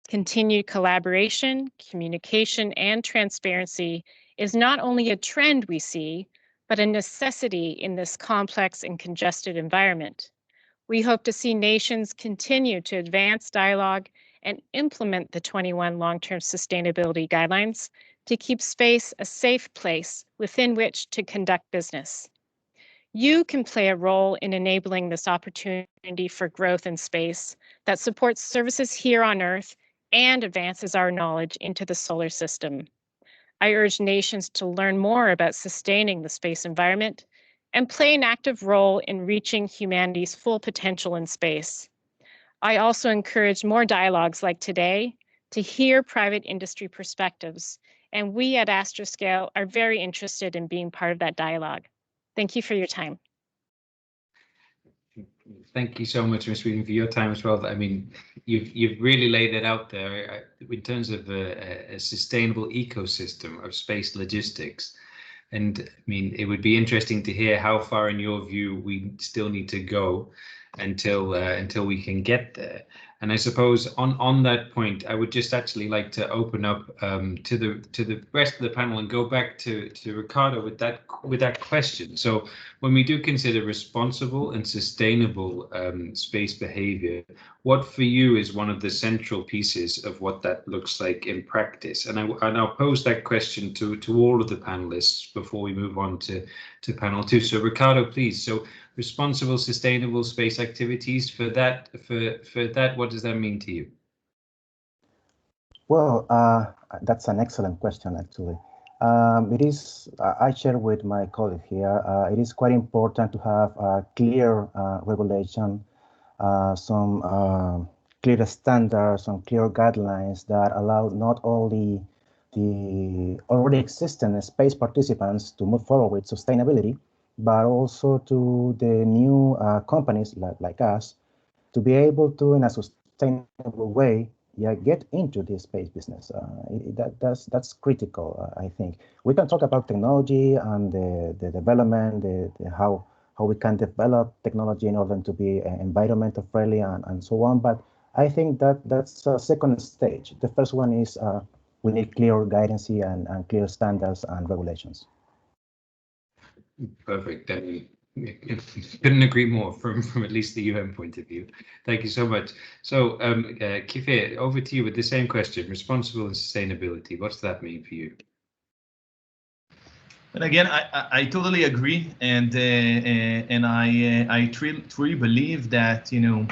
Continued collaboration, communication, and transparency is not only a trend we see, but a necessity in this complex and congested environment. We hope to see nations continue to advance dialogue and implement the 21 long-term sustainability guidelines to keep space a safe place within which to conduct business. You can play a role in enabling this opportunity for growth in space that supports services here on Earth and advances our knowledge into the solar system. I urge nations to learn more about sustaining the space environment and play an active role in reaching humanity's full potential in space. I also encourage more dialogues like today to hear private industry perspectives, and we at Astroscale are very interested in being part of that dialogue. Thank you for your time. Thank you so much, Ms. Whedon, for your time as well. I mean, you've really laid it out there in terms of a sustainable ecosystem of space logistics. And I mean, it would be interesting to hear how far, in your view, we still need to go until we can get there. And I suppose on that point, I would just actually like to open up to the rest of the panel and go back to Ricardo with that question. So when we do consider responsible and sustainable space behavior, what for you is one of the central pieces of what that looks like in practice? And I'll pose that question to all of the panelists before we move on to panel 2. So Ricardo, please. So responsible, sustainable space activities, for that, what does that mean to you? Well, that's an excellent question, actually. It is, I share with my colleague here, it is quite important to have a clear regulation, some clear standards, some clear guidelines that allow not only the already existing space participants to move forward with sustainability, but also to the new companies like us to be able to, in a sustainable way, get into this space business. That's critical, I think. We can talk about technology and the development, how we can develop technology in order to be environmental friendly and so on, but I think that's a second stage. The first one is we need clear guidance and clear standards and regulations. Perfect. Couldn't agree more from at least the UN point of view. Thank you so much. So Kefir, over to you with the same question, responsible and sustainability. What's that mean for you? And again, I totally agree, and I truly believe that, you know,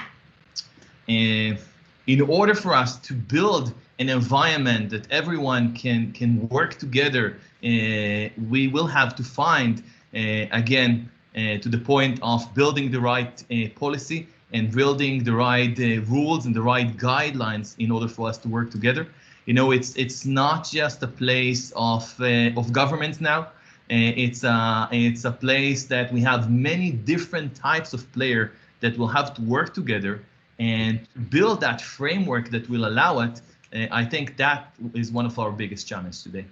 in order for us to build an environment that everyone can work together, we will have to find again, to the point of building the right policy and building the right rules and the right guidelines in order for us to work together. You know, it's not just a place of governments now. It's a place that we have many different types of players that will have to work together and build that framework that will allow it. I think that is one of our biggest challenges today.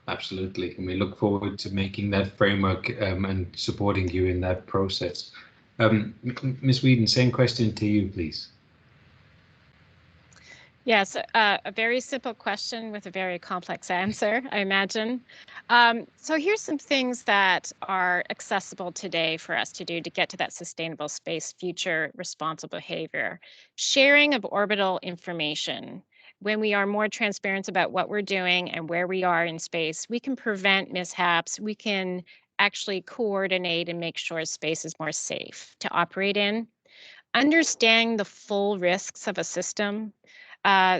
Absolutely, and we look forward to making that framework and supporting you in that process. Ms. Whedon, same question to you, please. Yes, a very simple question with a very complex answer, I imagine. So here's some things that are accessible today for us to do to get to that sustainable space future responsible behavior. Sharing of orbital information. When we are more transparent about what we're doing and where we are in space, we can prevent mishaps. We can actually coordinate and make sure space is more safe to operate in. Understanding the full risks of a system.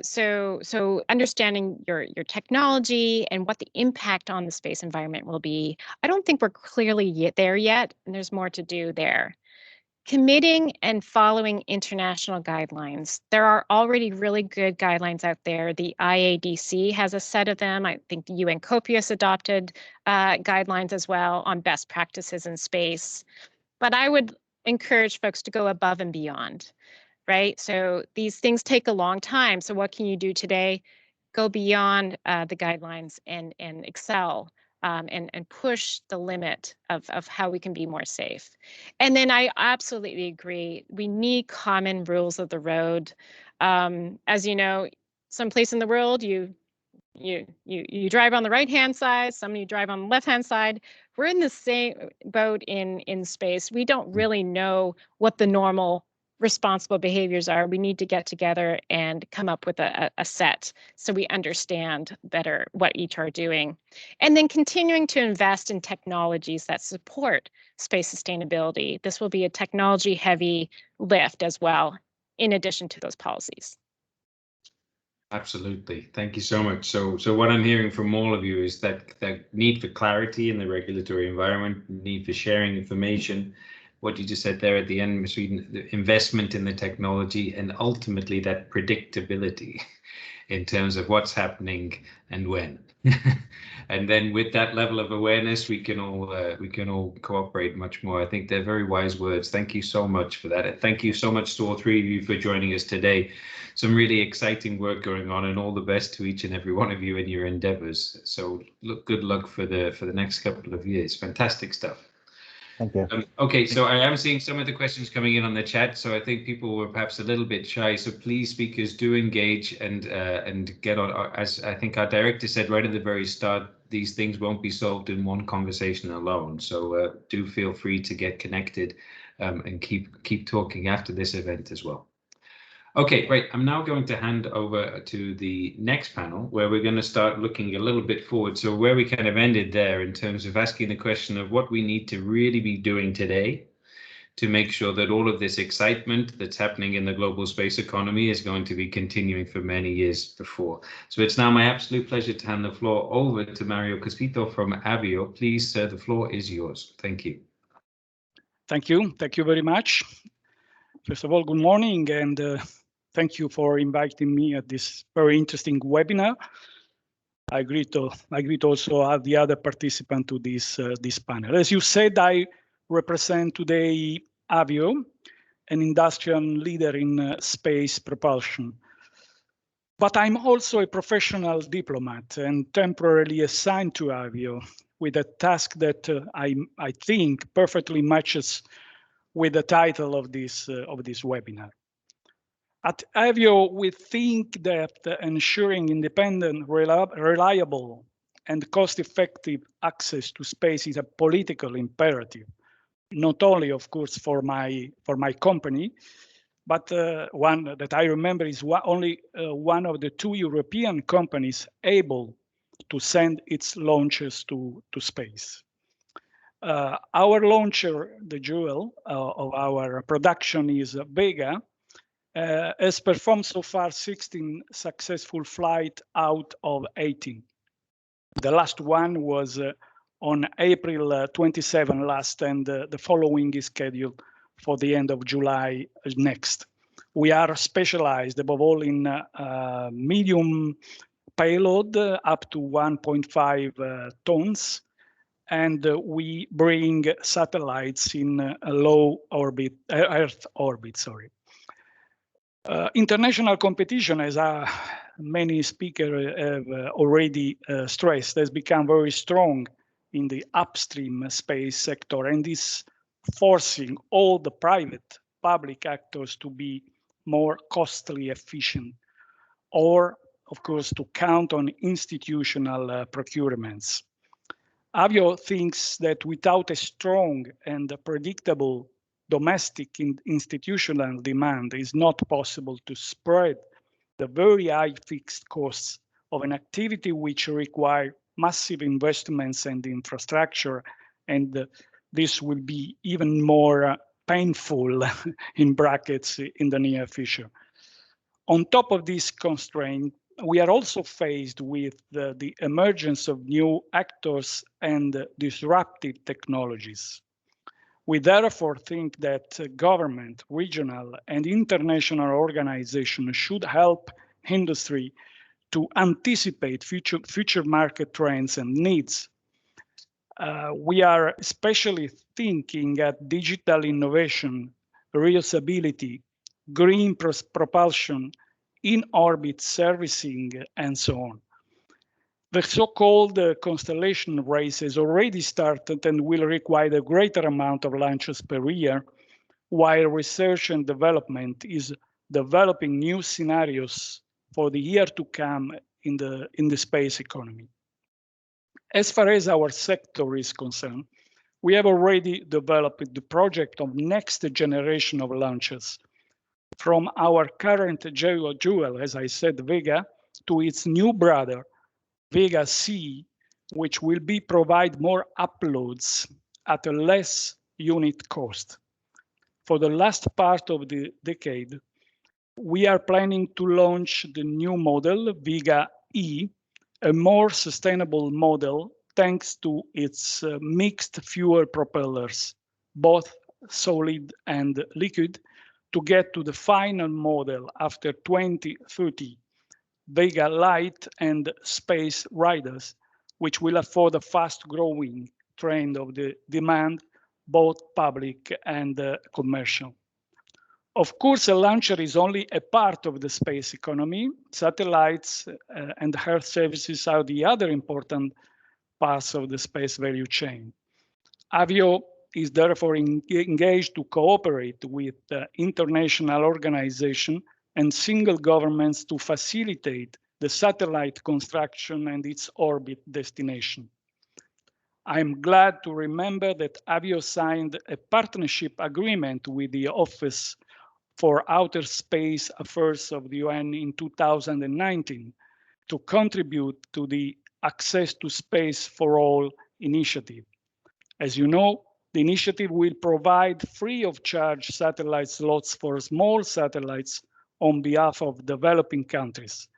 So understanding your technology and what the impact on the space environment will be. I don't think we're clearly there yet, and there's more to do there. Committing and following international guidelines. There are already really good guidelines out there. The IADC has a set of them. I think the UN Copious adopted guidelines as well on best practices in space. But I would encourage folks to go above and beyond, right? So these things take a long time. So what can you do today? go beyond the guidelines and excel and push the limit of how we can be more safe. And then I absolutely agree. We need common rules of the road. As you know, someplace in the world, you drive on the right-hand side, some of you drive on the left-hand side. We're in the same boat in space. We don't really know what the normal responsible behaviors are. We need to get together and come up with a set so we understand better what each are doing. And then continuing to invest in technologies that support space sustainability. This will be a technology-heavy lift as well, in addition to those policies. Absolutely. Thank you so much. So what I'm hearing from all of you is that need for clarity in the regulatory environment, need for sharing information, what you just said there at the end, between the investment in the technology and ultimately that predictability in terms of what's happening and when. And then with that level of awareness, we can all cooperate much more. I think they're very wise words. Thank you so much for that. And thank you so much to all three of you for joining us today. Some really exciting work going on, and all the best to each and every one of you in your endeavors. So good luck for the next couple of years. Fantastic stuff. Thank you. Okay, so I am seeing some of the questions coming in on the chat, so I think people were perhaps a little bit shy. So please, speakers, do engage and get on. As I think our director said right at the very start, these things won't be solved in one conversation alone. So do feel free to get connected and keep talking after this event as well. Okay, great. I'm now going to hand over to the next panel, where we're going to start looking a little bit forward. So where we kind of ended there in terms of asking the question of what we need to really be doing today to make sure that all of this excitement that's happening in the global space economy is going to be continuing for many years before. So it's now my absolute pleasure to hand the floor over to Mario Cospito from Avio. Please, sir, the floor is yours. Thank you. Thank you. Thank you very much. First of all, good morning, and thank you for inviting me at this very interesting webinar. I greet also the other participants to this panel. As you said, I represent today Avio, an industrial leader in space propulsion. But I'm also a professional diplomat and temporarily assigned to Avio with a task that I think perfectly matches with the title of this webinar. At Avio, we think that ensuring independent, reliable, and cost-effective access to space is a political imperative, not only, of course, for my company, but one that I remember is only one of the 2 European companies able to send its launches to space. Our launcher, the jewel of our production, is Vega, has performed so far 16 successful flights out of 18. The last one was on April 27 last, and the following is scheduled for the end of July next. We are specialized above all in medium payload up to 1.5 tons, and we bring satellites in a low orbit, Earth orbit, sorry. International competition, as many speakers have already stressed, has become very strong in the upstream space sector, and is forcing all the private public actors to be more costly efficient, or of course to count on institutional procurements. Avio thinks that without a strong and predictable domestic institutional demand, is not possible to spread the very high fixed costs of an activity which require massive investments and infrastructure, and this will be even more painful in brackets in the near future. On top of this constraint, we are also faced with the emergence of new actors and disruptive technologies. We therefore think that government, regional, and international organizations should help industry to anticipate future market trends and needs. We are especially thinking at digital innovation, reusability, green propulsion, in-orbit servicing, and so on. The so-called constellation race has already started and will require a greater amount of launches per year, while research and development is developing new scenarios for the year to come in the space economy. As far as our sector is concerned, we have already developed the project of next generation of launches, from our current jewel, as I said, Vega, to its new brother, Vega C, which will provide more uploads at a less unit cost. For the last part of the decade, we are planning to launch the new model, Vega E, a more sustainable model thanks to its mixed fuel propellers, both solid and liquid, to get to the final model after 2030, Vega Light and Space Riders, which will afford a fast-growing trend of the demand, both public and commercial. Of course, a launcher is only a part of the space economy. Satellites and Earth services are the other important parts of the space value chain. Avio is therefore engaged to cooperate with international organizations and single governments to facilitate the satellite construction and its orbit destination. I'm glad to remember that Avio signed a partnership agreement with the Office for Outer Space Affairs of the UN in 2019 to contribute to the Access to Space for All initiative. As you know, the initiative will provide free of charge satellite slots for small satellites on behalf of developing countries.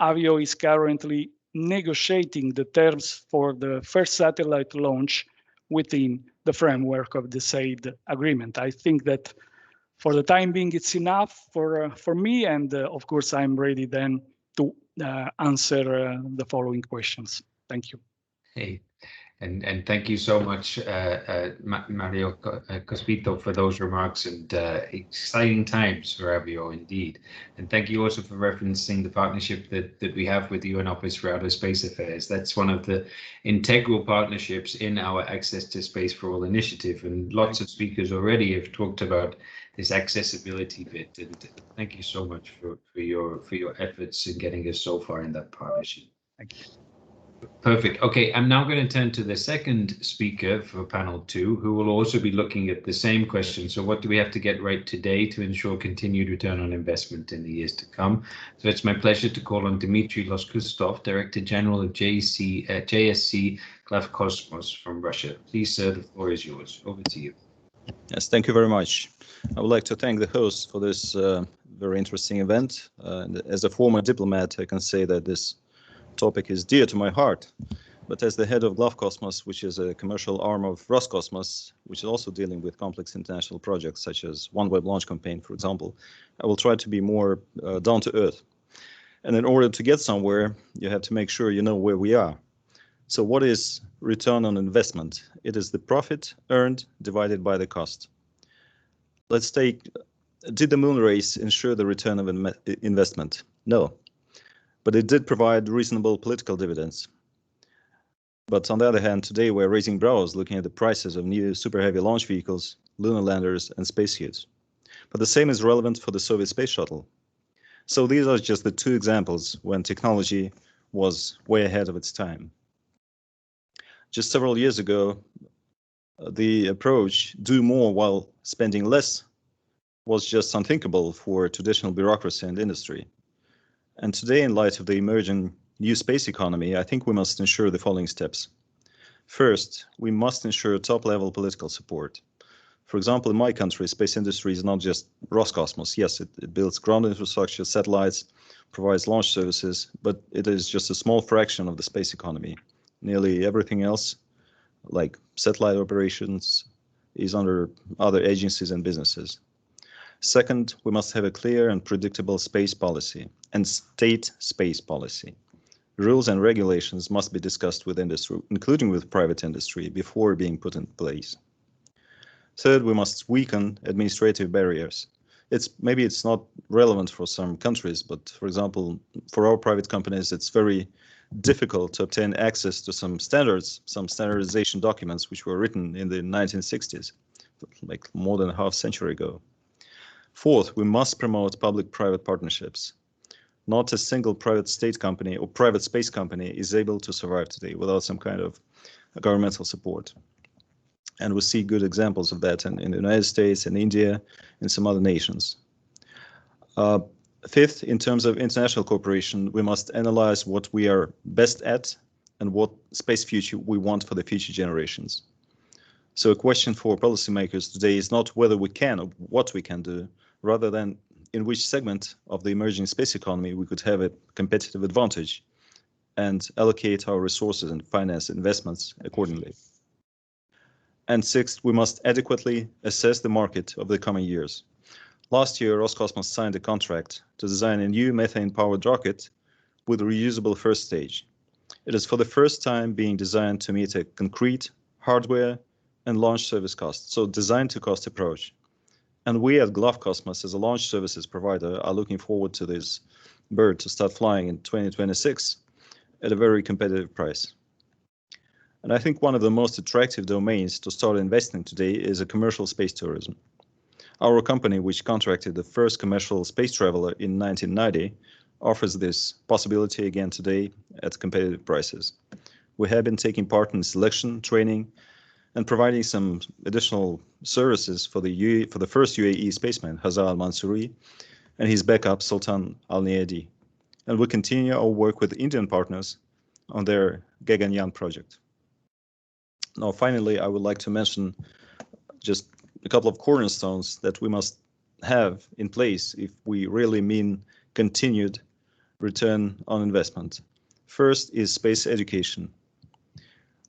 Avio is currently negotiating the terms for the first satellite launch within the framework of the said agreement. I think that for the time being, it's enough for me, and of course, I'm ready then to answer the following questions. Thank you. Hey, and thank you so much, Mario Cospito, for those remarks, and exciting times for Avio indeed. And thank you also for referencing the partnership that we have with the UN Office for Outer Space Affairs. That's one of the integral partnerships in our Access to Space for All initiative, and lots of speakers already have talked about this accessibility bit, and thank you so much for your efforts in getting us so far in that partnership. Thank you. Perfect. Okay, I'm now going to turn to the second speaker for panel 2, who will also be looking at the same question. So what do we have to get right today to ensure continued return on investment in the years to come? So it's my pleasure to call on Dmitry Loskustov, Director General of JSC Glavkosmos from Russia. Please, sir, the floor is yours. Over to you. Yes, thank you very much. I would like to thank the host for this very interesting event. As a former diplomat, I can say that this topic is dear to my heart. But as the head of Glavkosmos, which is a commercial arm of Roscosmos, which is also dealing with complex international projects such as OneWeb launch campaign, for example, I will try to be more down to earth. And in order to get somewhere, you have to make sure you know where we are. So what is return on investment? It is the profit earned divided by the cost. Let's take, did the moon race ensure the return of investment? No, but it did provide reasonable political dividends. But on the other hand, today we're raising brows looking at the prices of new super heavy launch vehicles, lunar landers, and spacesuits. But the same is relevant for the Soviet space shuttle. So these are just the two examples when technology was way ahead of its time. Just several years ago, the approach, do more while spending less, was just unthinkable for traditional bureaucracy and industry. And today, in light of the emerging new space economy, I think we must ensure the following steps. First, we must ensure top-level political support. For example, in my country, space industry is not just Roscosmos. Yes, it builds ground infrastructure, satellites, provides launch services, but it is just a small fraction of the space economy. Nearly everything else, like satellite operations, is under other agencies and businesses. Second, we must have a clear and predictable space policy and state space policy. Rules and regulations must be discussed with industry, including with private industry, before being put in place. Third, we must weaken administrative barriers. maybe it's not relevant for some countries, but for example, for our private companies, it's very difficult to obtain access to some standards, some standardization documents which were written in the 1960s, like more than a half century ago. Fourth, we must promote public-private partnerships. Not a single private state company or private space company is able to survive today without some kind of governmental support. And we see good examples of that in the United States, in India, and some other nations. Fifth, in terms of international cooperation, we must analyze what we are best at and what space future we want for the future generations. So a question for policymakers today is not whether we can or what we can do, rather than in which segment of the emerging space economy we could have a competitive advantage and allocate our resources and finance investments accordingly. And sixth, we must adequately assess the market of the coming years. Last year, Roscosmos signed a contract to design a new methane-powered rocket with a reusable first stage. It is for the first time being designed to meet a concrete hardware and launch service cost, so design to cost approach. And we at Globcosmos, as a launch services provider, are looking forward to this bird to start flying in 2026 at a very competitive price. And I think one of the most attractive domains to start investing today is a commercial space tourism. Our company, which contracted the first commercial space traveler in 1990, offers this possibility again today at competitive prices. We have been taking part in selection, training, and providing some additional services for the first UAE spaceman, Hazar al-Mansouri, and his backup, Sultan al-Neyadi. And we continue our work with Indian partners on their Gaganyaan project. Now, finally, I would like to mention just a couple of cornerstones that we must have in place if we really mean continued return on investment. First is space education.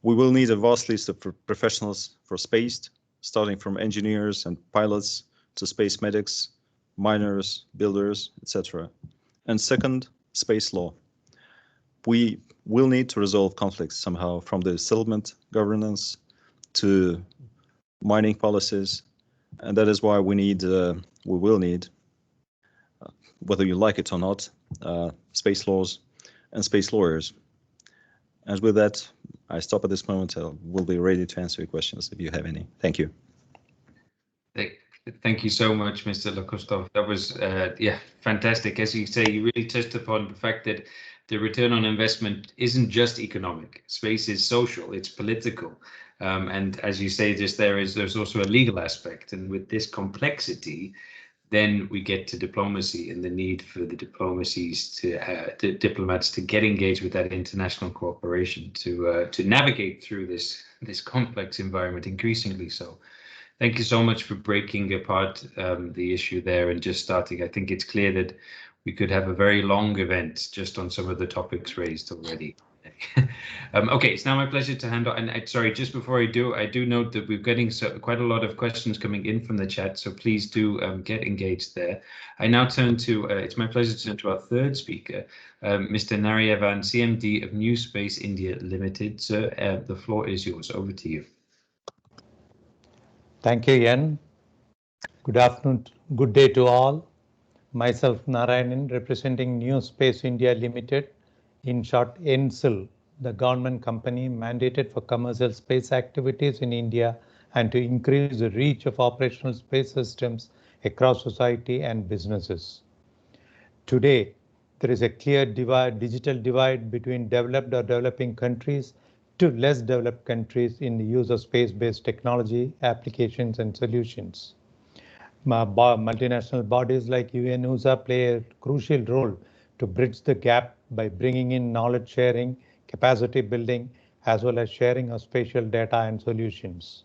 We will need a vast list of professionals for space, starting from engineers and pilots to space medics, miners, builders, etc. And second, space law. We will need to resolve conflicts somehow, from the settlement governance to mining policies, and that is why we will need, whether you like it or not, space laws and space lawyers. And with that, I stop at this moment. I will be ready to answer your questions if you have any. Thank you. Thank you so much, Mr. Lakostov. That was, fantastic. As you say, you really touched upon the fact that the return on investment isn't just economic. Space is social, it's political. And as you say, there's also a legal aspect. And with this complexity, then we get to diplomacy and the need for the diplomats to get engaged with that international cooperation to navigate through this complex environment, increasingly so. Thank you so much for breaking apart the issue there and just starting. I think it's clear that we could have a very long event just on some of the topics raised already. Okay, it's now my pleasure to hand on. And sorry, just before I do note that we're getting quite a lot of questions coming in from the chat, so please do get engaged there. I now turn to, it's my pleasure to turn to our third speaker, Mr. Narayavan, CMD of New Space India Limited. Sir, the floor is yours. Over to you. Thank you, Ian. Good afternoon, good day to all. Myself, Narayanan, representing New Space India Limited, in short, NSIL, the government company mandated for commercial space activities in India and to increase the reach of operational space systems across society and businesses. Today, there is a clear digital divide between developed or developing countries to less developed countries in the use of space-based technology, applications, and solutions. Multinational bodies like UNUSA play a crucial role to bridge the gap by bringing in knowledge sharing, capacity building, as well as sharing of spatial data and solutions.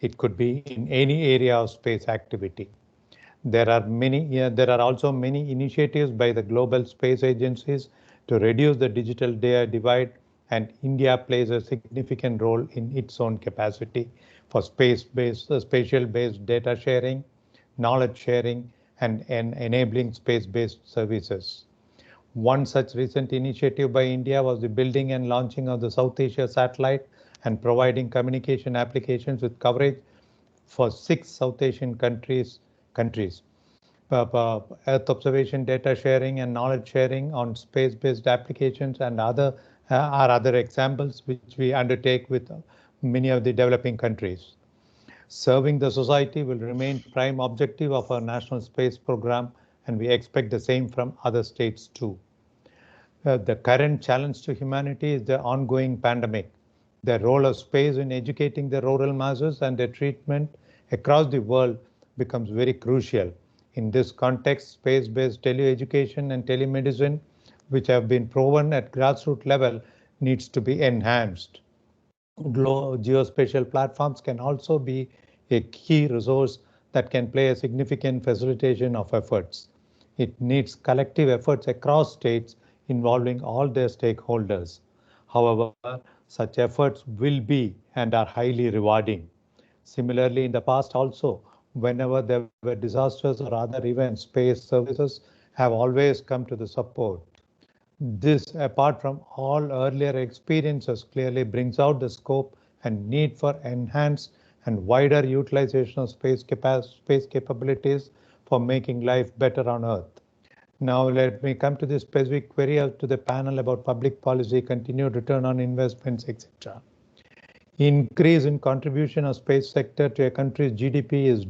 It could be in any area of space activity. There are also many initiatives by the global space agencies to reduce the digital divide, and India plays a significant role in its own capacity for spatial-based data sharing, knowledge sharing, and enabling space-based services. One such recent initiative by India was the building and launching of the South Asia satellite and providing communication applications with coverage for 6 South Asian countries. Earth observation data sharing and knowledge sharing on space-based applications and other examples which we undertake with many of the developing countries. Serving the society will remain prime objective of our national space program, and we expect the same from other states too. The current challenge to humanity is the ongoing pandemic. The role of space in educating the rural masses and their treatment across the world becomes very crucial. In this context, space-based teleeducation and telemedicine, which have been proven at grassroots level, needs to be enhanced. Geospatial platforms can also be a key resource that can play a significant facilitation of efforts. It needs collective efforts across states involving all their stakeholders. However, such efforts will be and are highly rewarding. Similarly, in the past also, whenever there were disasters or other events, space services have always come to the support. This, apart from all earlier experiences, clearly brings out the scope and need for enhanced and wider utilization of space capabilities for making life better on Earth. Now let me come to the specific query to the panel about public policy, continued return on investments, etc. Increase in contribution of space sector to a country's GDP is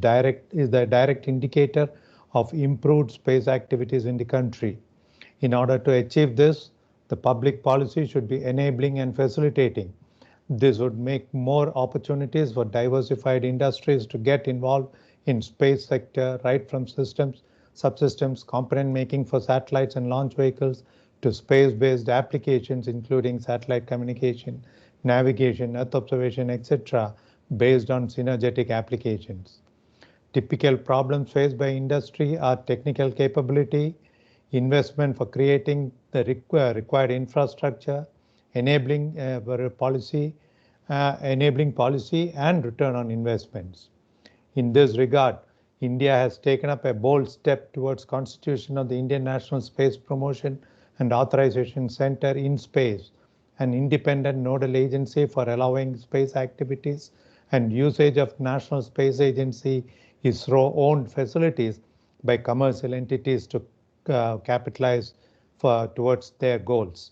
the direct indicator of improved space activities in the country. In order to achieve this, the public policy should be enabling and facilitating. This would make more opportunities for diversified industries to get involved in space sector, right from systems, subsystems, component making for satellites and launch vehicles to space-based applications, including satellite communication, navigation, Earth observation, etc., based on synergetic applications. Typical problems faced by industry are technical capability, investment for creating the required infrastructure, enabling policy and return on investments. In this regard, India has taken up a bold step towards constitution of the Indian National Space Promotion and Authorization Center in Space, an independent nodal agency for allowing space activities and usage of National Space Agency ISRO-owned facilities by commercial entities to capitalize towards their goals.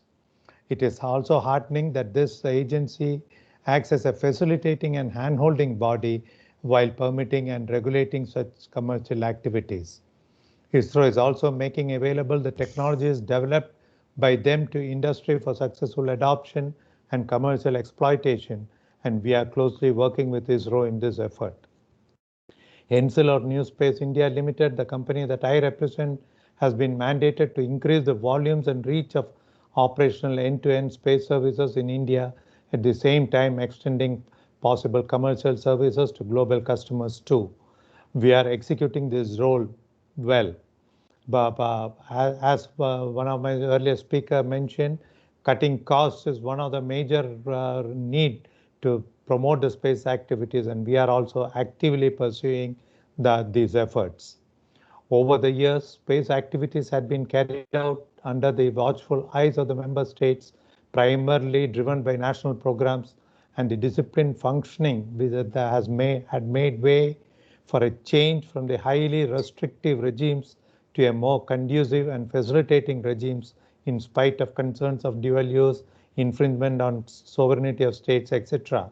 It is also heartening that this agency acts as a facilitating and hand-holding body while permitting and regulating such commercial activities. ISRO is also making available the technologies developed by them to industry for successful adoption and commercial exploitation, and we are closely working with ISRO in this effort. Hensel or New Space India Limited, the company that I represent, has been mandated to increase the volumes and reach of operational end-to-end space services in India, at the same time extending possible commercial services to global customers too. We are executing this role well. As one of my earlier speakers mentioned, cutting costs is one of the major need to promote the space activities, and we are also actively pursuing these efforts. Over the years, space activities had been carried out under the watchful eyes of the member states, primarily driven by national programs, and the disciplined functioning had made way for a change from the highly restrictive regimes to a more conducive and facilitating regimes, in spite of concerns of dual use, infringement on sovereignty of states, etc.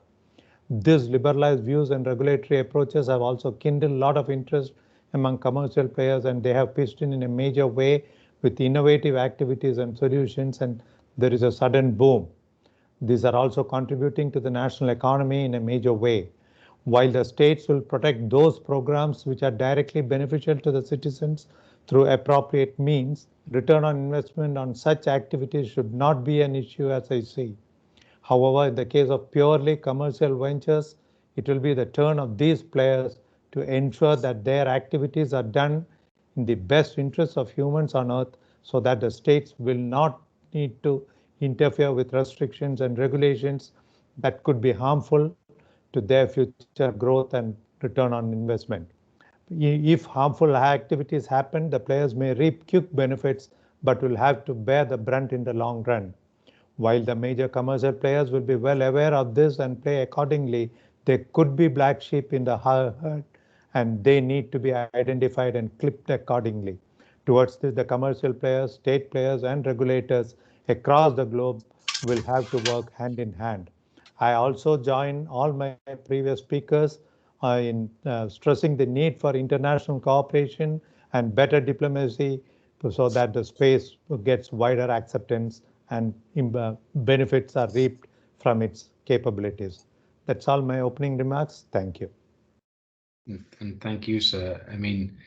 These liberalized views and regulatory approaches have also kindled a lot of interest among commercial players, and they have pitched in a major way with innovative activities and solutions, and there is a sudden boom. These are also contributing to the national economy in a major way. While the states will protect those programs which are directly beneficial to the citizens through appropriate means, return on investment on such activities should not be an issue, as I see. However, in the case of purely commercial ventures, it will be the turn of these players to ensure that their activities are done in the best interests of humans on Earth, so that the states will not need to interfere with restrictions and regulations that could be harmful to their future growth and return on investment. If harmful activities happen, the players may reap quick benefits, but will have to bear the brunt in the long run. While the major commercial players will be well aware of this and play accordingly, there could be black sheep in the herd, and they need to be identified and clipped accordingly. Towards this, the commercial players, state players, and regulators across the globe will have to work hand in hand. I also join all my previous speakers in stressing the need for international cooperation and better diplomacy so that the space gets wider acceptance and benefits are reaped from its capabilities. That's all my opening remarks. Thank you. And thank you, sir. I mean,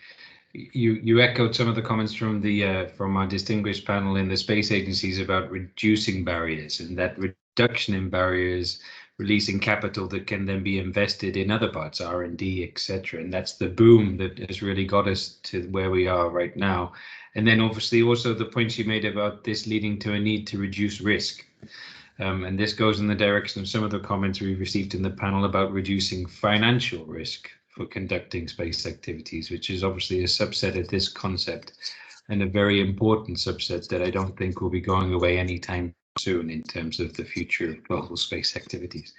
you echoed some of the comments from our distinguished panel in the space agencies about reducing barriers, and that reduction in barriers releasing capital that can then be invested in other parts, R&D, etc. And that's the boom that has really got us to where we are right now. And then obviously also the points you made about this leading to a need to reduce risk. And this goes in the direction of some of the comments we received in the panel about reducing financial risk for conducting space activities, which is obviously a subset of this concept, and a very important subset that I don't think will be going away anytime soon in terms of the future of global space activities.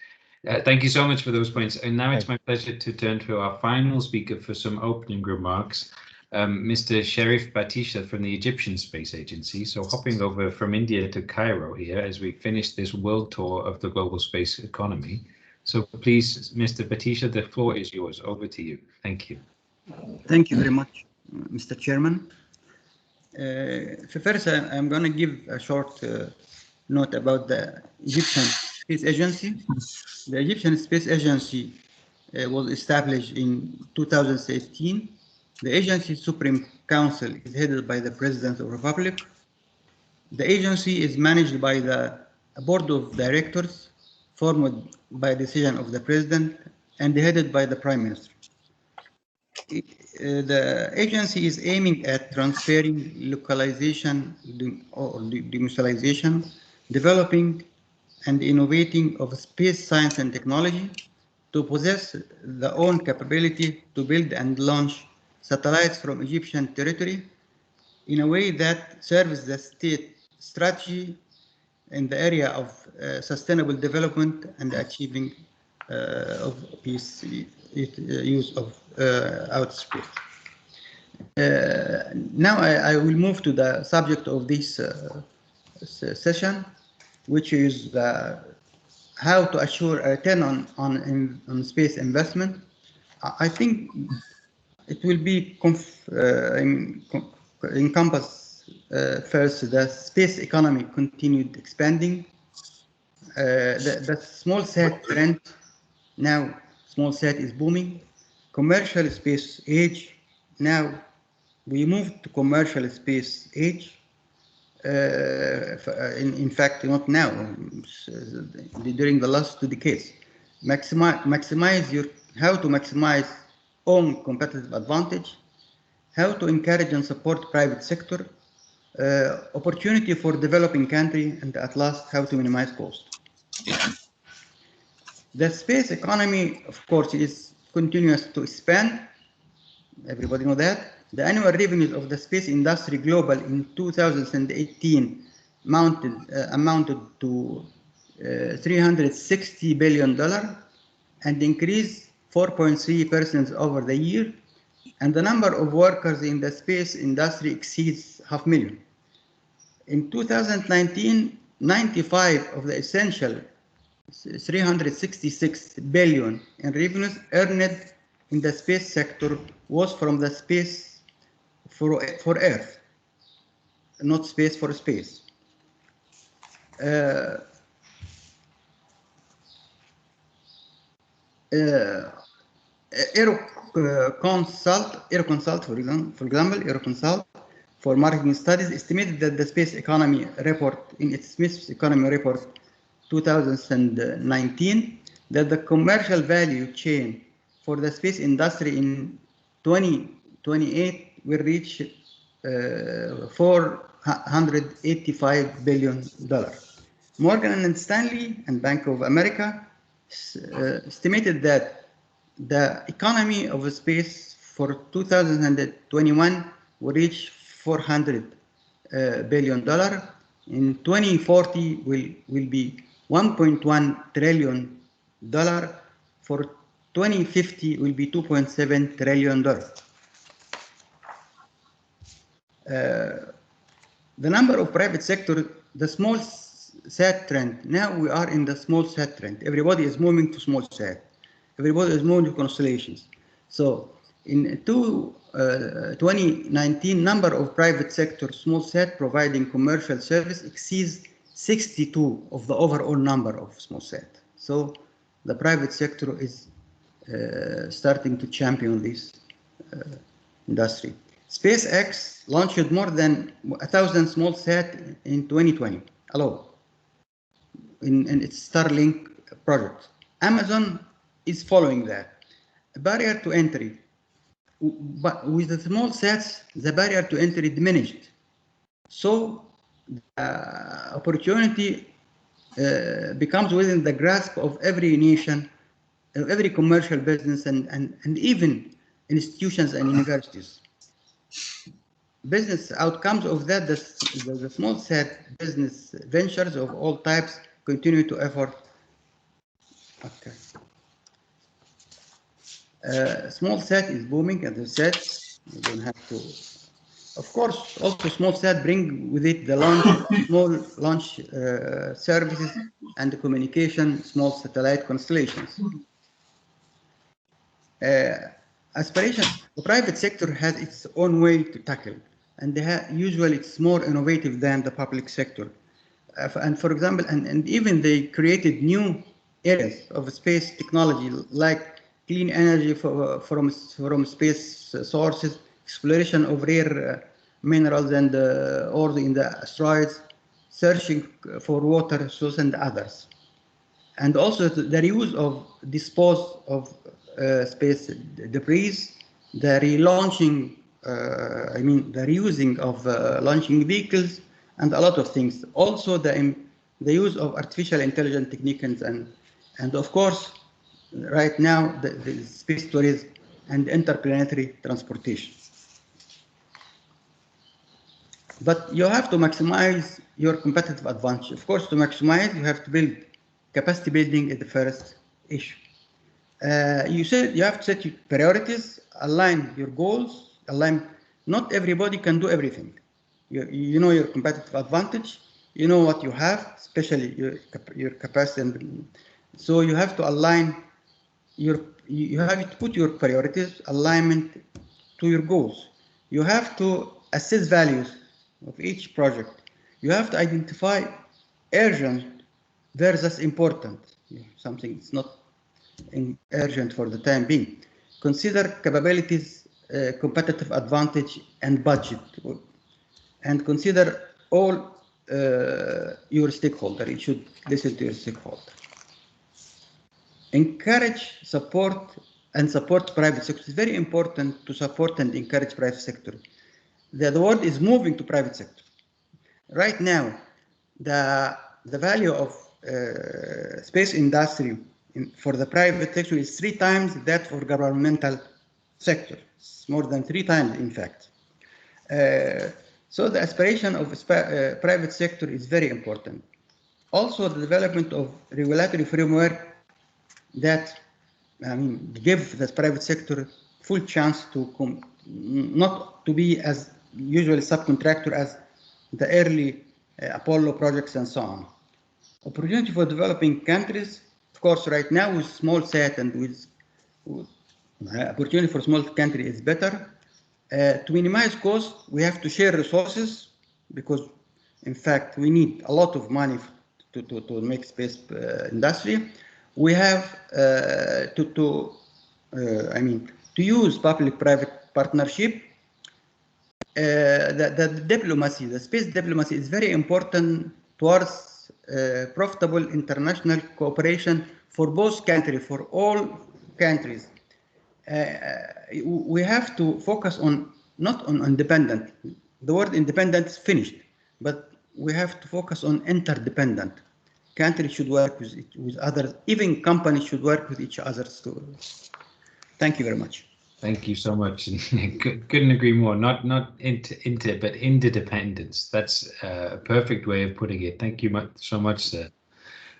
Thank you so much for those points. And now it's my pleasure to turn to our final speaker for some opening remarks, Mr. Sherif Batisha from the Egyptian Space Agency. So hopping over from India to Cairo here as we finish this world tour of the global space economy. So please, Mr. Batisha, the floor is yours. Over to you. Thank you. Thank you very much, Mr. Chairman. First, I'm going to give a short note about the Egyptian Space Agency. The Egyptian Space Agency was established in 2018. The agency's Supreme Council is headed by the President of the Republic. The agency is managed by the Board of Directors, formed by decision of the President and headed by the Prime Minister. The agency is aiming at transferring localization or demutualization, developing and innovating of space science and technology to possess the own capability to build and launch satellites from Egyptian territory in a way that serves the state strategy in the area of sustainable development and achieving of peace use of outer space. Now I will move to the subject of this session, which is how to assure a return on space investment. I think it will be encompass first the space economy continued expanding. The small sat trend, now small sat is booming. Commercial space age, now we moved to commercial space age. In fact, not now, during the last 2 decades. How to maximize own competitive advantage, how to encourage and support private sector, opportunity for developing country, and at last, how to minimize cost. The space economy, of course, is continuous to expand. Everybody know that. The annual revenues of the space industry global in 2018 amounted to $360 billion and increased 4.3% over the year. And the number of workers in the space industry exceeds 500,000. In 2019, 95 of the essential 366 billion in revenues earned in the space sector was from the space for Earth, not space for space. Euroconsult, for example, for marketing studies estimated that the space economy report, in its space economy report 2019, that the commercial value chain for the space industry in 2028 will reach $485 billion. Morgan and Stanley and Bank of America estimated that the economy of space for 2021 will reach $400 billion. In 2040 will be $1.1 trillion. For 2050 will be $2.7 trillion. The number of private sector, the small sat trend. Now we are in the small sat trend. Everybody is moving to small sat. Everybody is moving to constellations. So in 2019, number of private sector small sat providing commercial service exceeds 62 of the overall number of small sat. So the private sector is starting to champion this industry. SpaceX launched more than 1,000 small sat in 2020 alone in its Starlink project. Amazon is following that. A barrier to entry. But with the small sats, the barrier to entry diminished. So opportunity becomes within the grasp of every nation, every commercial business, and even institutions and universities. Business outcomes of that, the small sat business ventures of all types continue to effort. Okay. Small sat is booming, as I said. You don't have to. Of course, also small sat bring with it the small launch services and the communication, small satellite constellations. Aspiration, the private sector has its own way to tackle, and usually it's more innovative than the public sector. And for example, and even they created new areas of space technology like clean energy from space sources, exploration of rare minerals and ore in the asteroids, searching for water sources and others. And also the reuse of dispose of space debris, the relaunching, the reusing of launching vehicles, and a lot of things. Also the use of artificial intelligence techniques and of course, right now, the space tourism and interplanetary transportation. But you have to maximize your competitive advantage. Of course, to maximize, you have to build capacity building at the first issue. You said you have to set your priorities, align your goals, align. Not everybody can do everything. You know your competitive advantage, you know what you have, especially your capacity. And so you have to align you have to put your priorities, alignment to your goals. You have to assess values of each project. You have to identify urgent versus important. Something that's not urgent for the time being. Consider capabilities, competitive advantage, and budget. And consider all your stakeholders. You should listen to your stakeholders. Encourage, support private sector. It's very important to support and encourage private sector. The world is moving to private sector. Right now, the value of space industry for the private sector is 3 times that for governmental sector. It's more than 3 times, in fact. So the aspiration of private sector is very important. Also, the development of regulatory framework that give the private sector full chance to not to be as usually subcontractor as the early Apollo projects and so on. Opportunity for developing countries, of course, right now with small sat and with opportunity for small country is better. To minimize cost, we have to share resources because, in fact, we need a lot of money to make space industry. We have to use public-private partnership. The diplomacy, the space diplomacy is very important towards profitable international cooperation for both countries, for all countries. We have to focus on not on independent. The word independent is finished, but we have to focus on interdependent. Countries should work with others. Even companies should work with each other. Thank you very much. Thank you so much. Couldn't agree more. Not inter, but interdependence. That's a perfect way of putting it. Thank you so much, sir.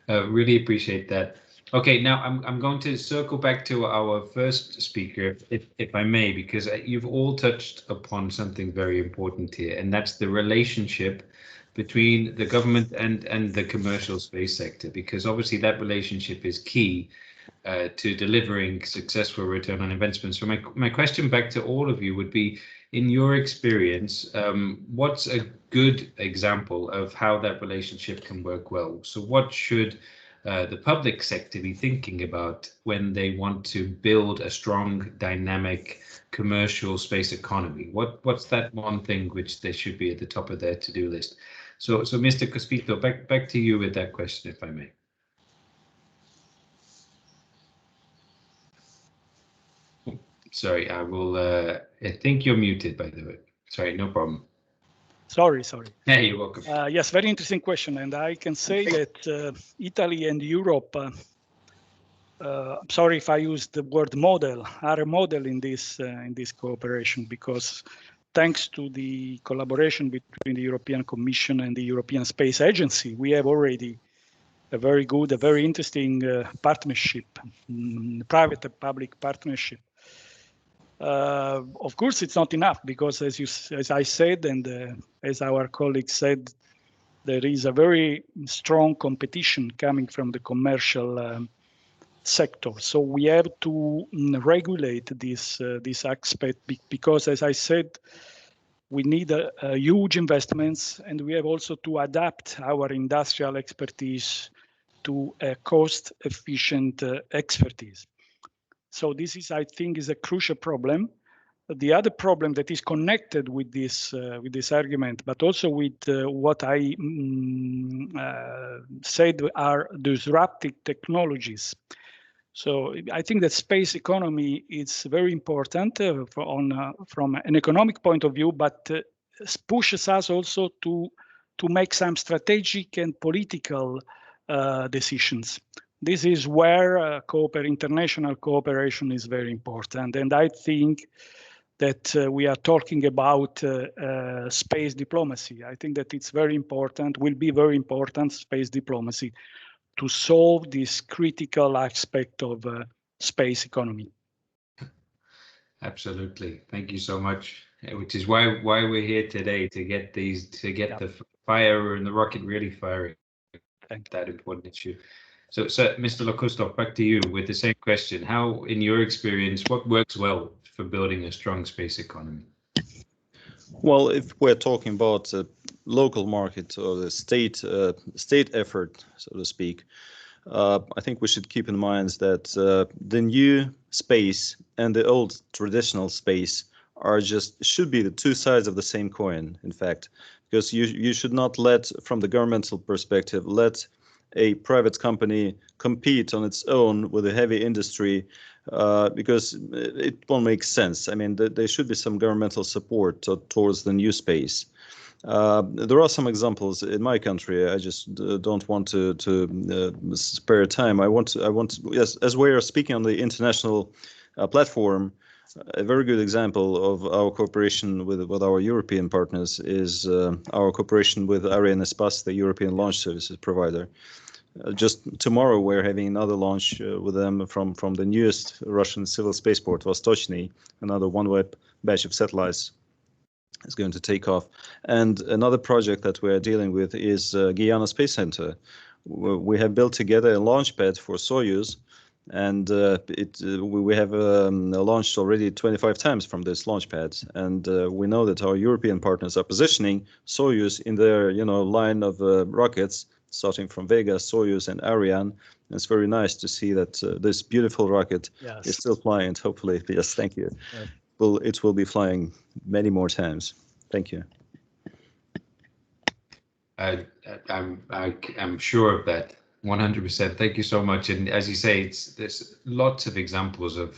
Really appreciate that. Okay, now I'm going to circle back to our first speaker, if I may, because you've all touched upon something very important here, and that's the relationship between the government and the commercial space sector, because obviously that relationship is key to delivering successful return on investment. So my question back to all of you would be, in your experience, what's a good example of how that relationship can work well? So what should the public sector be thinking about when they want to build a strong, dynamic commercial space economy? What's that one thing which they should be at the top of their to-do list? So Mr. Cospito, back to you with that question, if I may. Sorry, I will. I think you're muted, by the way. Sorry, no problem. Sorry. Hey, you're welcome. Yes, very interesting question, and I can say that Italy and Europe, I'm sorry if I use the word model, are a model in this cooperation, because thanks to the collaboration between the European Commission and the European Space Agency, we have already a very good, a very interesting partnership, private and public partnership. Of course, it's not enough, because as I said, and as our colleague said, there is a very strong competition coming from the commercial sector. So we have to regulate this aspect, because, as I said, we need a huge investments, and we have also to adapt our industrial expertise to a cost-efficient expertise. So this is, I think, is a crucial problem. The other problem that is connected with this argument, but also with what I said are disruptive technologies. So I think that space economy is very important from an economic point of view, but pushes us also to make some strategic and political decisions. This is where international cooperation is very important. And I think that we are talking about space diplomacy. I think that it's very important, will be very important, space diplomacy, to solve this critical aspect of space economy. Absolutely. Thank you so much. Which is why we're here today, to get the fire and the rocket really firing. That important issue. So, Mr. Locusto, back to you with the same question. How, in your experience, what works well for building a strong space economy? Well, if we're talking about the local market or the state effort, so to speak, I think we should keep in mind that the new space and the old traditional space should be the two sides of the same coin, in fact, because you should not from the governmental perspective, let a private company compete on its own with a heavy industry, because it won't make sense. I mean, there should be some governmental support towards the new space. There are some examples in my country. I just don't want to spare time. I want yes, as we are speaking on the international platform, a very good example of our cooperation with our European partners is our cooperation with Arianespace, the European launch services provider. Just tomorrow, we're having another launch with them from the newest Russian civil spaceport, Vostochny. Another OneWeb batch of satellites is going to take off. And another project that we're dealing with is Guyana Space Center. We have built together a launch pad for Soyuz, and we have launched already 25 times from this launch pad. And we know that our European partners are positioning Soyuz in their line of rockets, starting from Vega, Soyuz, and Ariane. And it's very nice to see that this beautiful rocket is still flying. Hopefully, yes, thank you. Yes. It will be flying many more times. Thank you. I'm sure of that. 100%. Thank you so much. And as you say, there's lots of examples of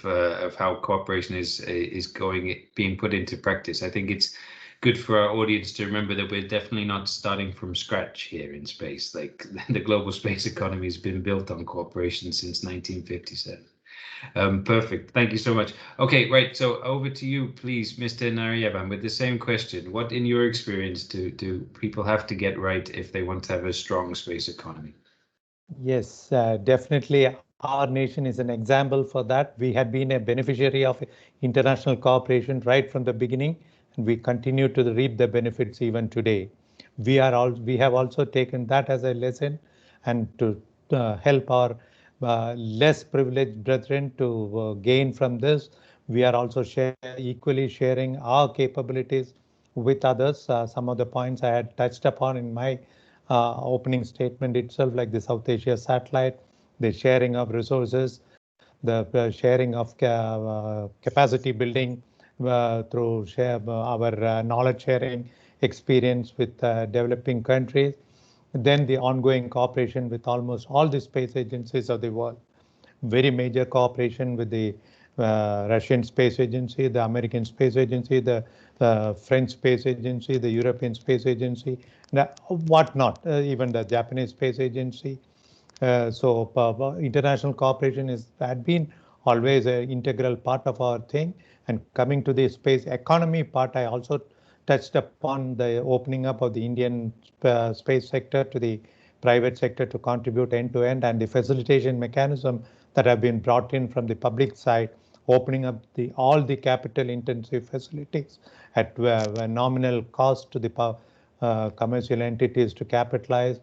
how cooperation is being put into practice. I think it's good for our audience to remember that we're definitely not starting from scratch here in space. Like, the global space economy has been built on cooperation since 1957. Perfect. Thank you so much. Okay, right. So over to you, please, Mr. Narayaban, with the same question. What, in your experience, do people have to get right if they want to have a strong space economy? Yes, definitely. our nation is an example for that. We had been a beneficiary of international cooperation right from the beginning, and we continue to reap the benefits even today. We have also taken that as a lesson, and to help our less privileged brethren to gain from this. We are also equally sharing our capabilities with others. Some of the points I had touched upon in my opening statement itself, like the South Asia satellite, the sharing of resources, the sharing of capacity building through our knowledge sharing experience with developing countries. Then the ongoing cooperation with almost all the space agencies of the world. Very major cooperation with the Russian Space Agency, the American Space Agency, the French Space Agency, the European Space Agency, whatnot, even the Japanese Space Agency. So international cooperation had been always an integral part of our thing. And coming to the space economy part, I also touched upon the opening up of the Indian space sector to the private sector to contribute end to end, and the facilitation mechanism that have been brought in from the public side, opening up all the capital intensive facilities at a nominal cost to the commercial entities to capitalize.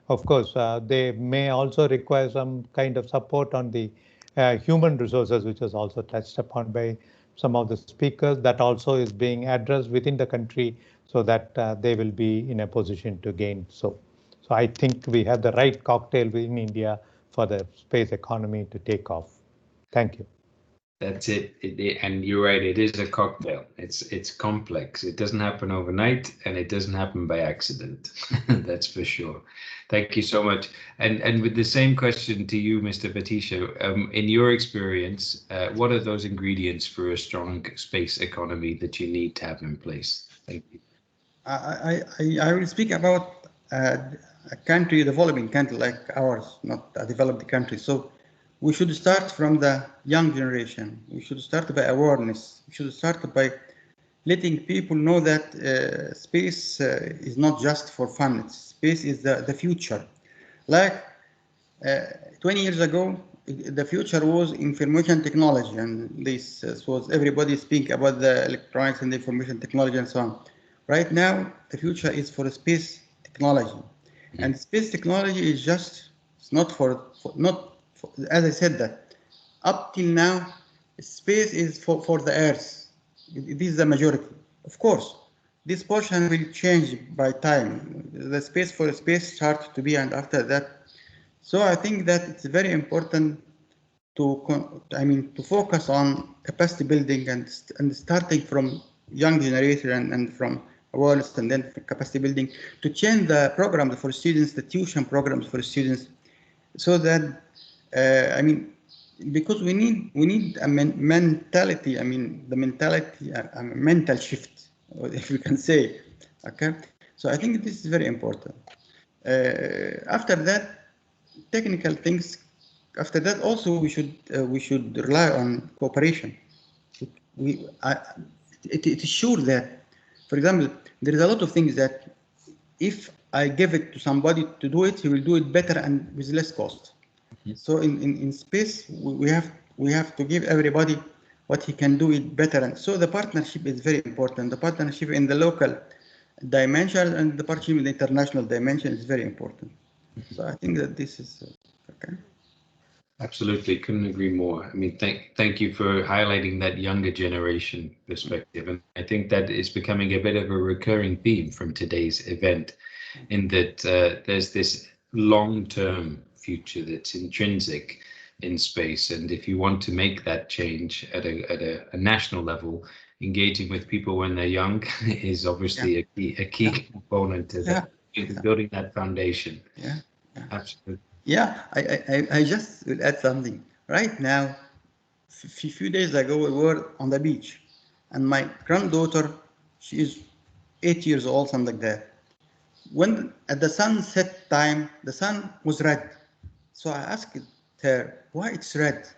Of course, they may also require some kind of support on the human resources, which was also touched upon by some of the speakers. That also is being addressed within the country so that they will be in a position to gain. So I think we have the right cocktail in India for the space economy to take off. Thank you. That's it. And you're right, it is a cocktail. It's complex. It doesn't happen overnight, and it doesn't happen by accident. That's for sure. Thank you so much. And with the same question to you, Mr. Batisha, in your experience, what are those ingredients for a strong space economy that you need to have in place? Thank you. I will speak about a country, developing country like ours, not a developed country. So we should start from the young generation. We should start by awareness. We should start by letting people know that space is not just for fun. Space is the future. Like 20 years ago, the future was information technology, and this was everybody speaking about the electronics and the information technology and so on. Right now, the future is for space technology, and space technology is just, it's not as I said, that up till now, space is for the Earth. It is the majority. Of course, this portion will change by time. The space for space starts to be, and after that. So I think that it's very important to focus on capacity building and starting from young generation and from awareness and then capacity building to change the program for students, the tuition programs for students, so that because we need a mentality. The mentality, a mental shift, if we can say. Okay, so I think this is very important. After that, technical things. After that, also we should rely on cooperation. It is sure that, for example, there is a lot of things that if I give it to somebody to do it, he will do it better and with less cost. So in space, we have to give everybody what he can do it better. And so the partnership is very important. The partnership in the local dimension and the partnership in the international dimension is very important. So I think that this is okay. Absolutely, couldn't agree more. Thank you for highlighting that younger generation perspective. And I think that is becoming a bit of a recurring theme from today's event, in that there's this long-term future that's intrinsic in space. And if you want to make that change at a national level, engaging with people when they're young is obviously a key component to that, building that foundation. Yeah. Absolutely. Yeah, I just will add something. Right now, a few days ago, we were on the beach, and my granddaughter, she is 8 years old, something like that. When at the sunset time, the sun was red. So I asked her, why it's red?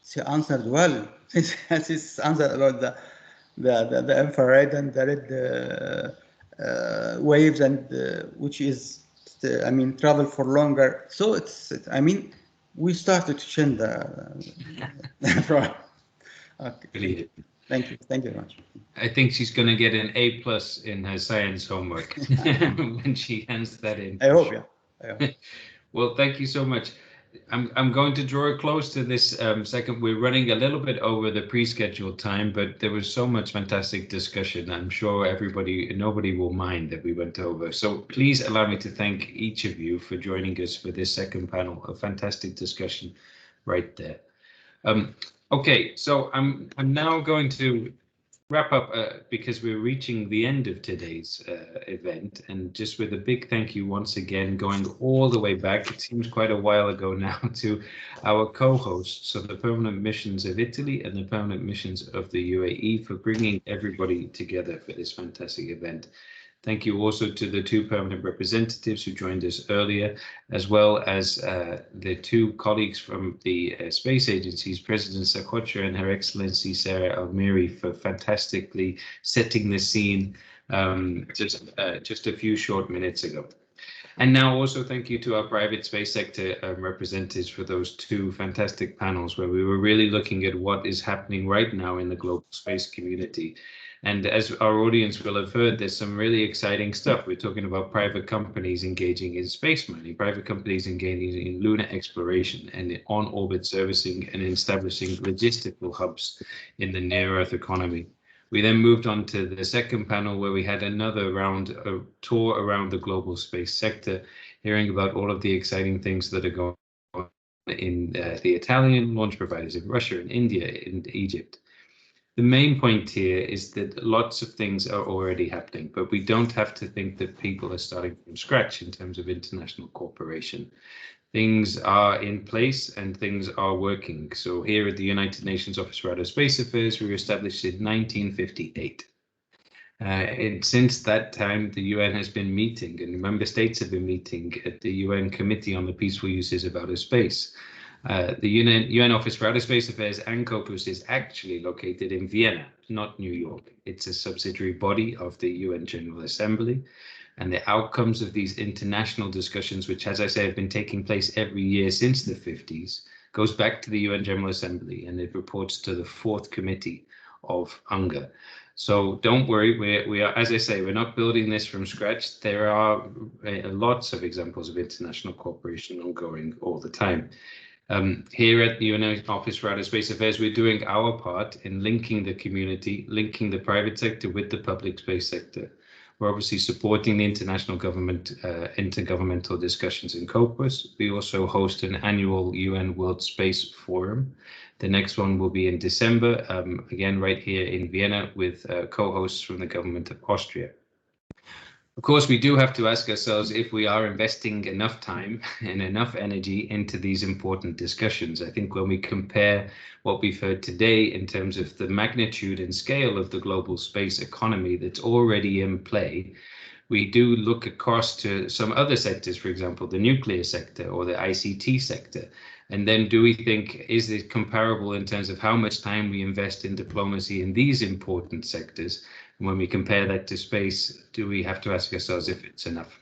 She answered, well, she answered about the infrared and the red waves, and which is, travel for longer. So we started to change the problem. Okay. Brilliant. Thank you very much. I think she's going to get an A+ in her science homework when she hands that in. I hope, yeah. Well, thank you so much. I'm going to draw close to this second. We're running a little bit over the pre-scheduled time, but there was so much fantastic discussion. I'm sure nobody will mind that we went over. So please allow me to thank each of you for joining us for this second panel. A fantastic discussion right there. Okay, so I'm now going to wrap up because we're reaching the end of today's event, and just with a big thank you once again, going all the way back, it seems quite a while ago now, to our co-hosts of the permanent missions of Italy and the permanent missions of the UAE for bringing everybody together for this fantastic event. Thank you also to the two permanent representatives who joined us earlier, as well as the two colleagues from the space agencies, President Sakotra and Her Excellency Sarah Almiri, for fantastically setting the scene just a few short minutes ago. And now also thank you to our private space sector representatives for those two fantastic panels where we were really looking at what is happening right now in the global space community. And as our audience will have heard, there's some really exciting stuff. We're talking about private companies engaging in space mining, private companies engaging in lunar exploration and on-orbit servicing and establishing logistical hubs in the near-Earth economy. We then moved on to the second panel where we had another round, a tour around the global space sector, hearing about all of the exciting things that are going on in the Italian launch providers in Russia, in India, in Egypt. The main point here is that lots of things are already happening, but we don't have to think that people are starting from scratch in terms of international cooperation. Things are in place and things are working. So here at the United Nations Office for Outer Space Affairs, we were established in 1958. And since that time, the UN has been meeting and member states have been meeting at the UN Committee on the Peaceful Uses of Outer Space. The UN Office for Outer Space Affairs, ANCOPUS, is actually located in Vienna, not New York. It's a subsidiary body of the UN General Assembly. And the outcomes of these international discussions, which, as I say, have been taking place every year since the 50s, goes back to the UN General Assembly, and it reports to the 4th Committee of UNGA. So don't worry, we are, as I say, we're not building this from scratch. There are lots of examples of international cooperation ongoing all the time. Here at the UN Office for Outer Space Affairs, we're doing our part in linking the community, linking the private sector with the public space sector. We're obviously supporting the international government, intergovernmental discussions in COPUS. We also host an annual UN World Space Forum. The next one will be in December, again, right here in Vienna with co-hosts from the government of Austria. Of course, we do have to ask ourselves if we are investing enough time and enough energy into these important discussions. I think when we compare what we've heard today in terms of the magnitude and scale of the global space economy that's already in play, we do look across to some other sectors, for example, the nuclear sector or the ICT sector. And then do we think, is it comparable in terms of how much time we invest in diplomacy in these important sectors? And when we compare that to space, do we have to ask ourselves if it's enough?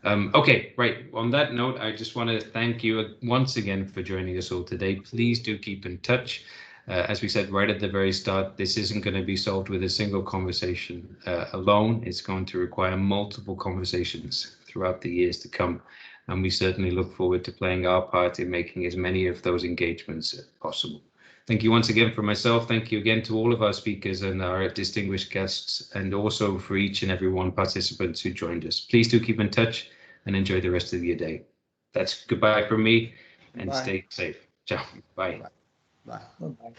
Okay, right. On that note, I just want to thank you once again for joining us all today. Please do keep in touch. As we said right at the very start, this isn't going to be solved with a single conversation alone. It's going to require multiple conversations throughout the years to come. And we certainly look forward to playing our part in making as many of those engagements as possible. Thank you once again from myself. Thank you again to all of our speakers and our distinguished guests, and also for each and every one participants who joined us. Please do keep in touch and enjoy the rest of your day. That's goodbye from me, and stay safe. Ciao. Bye. Bye. Bye.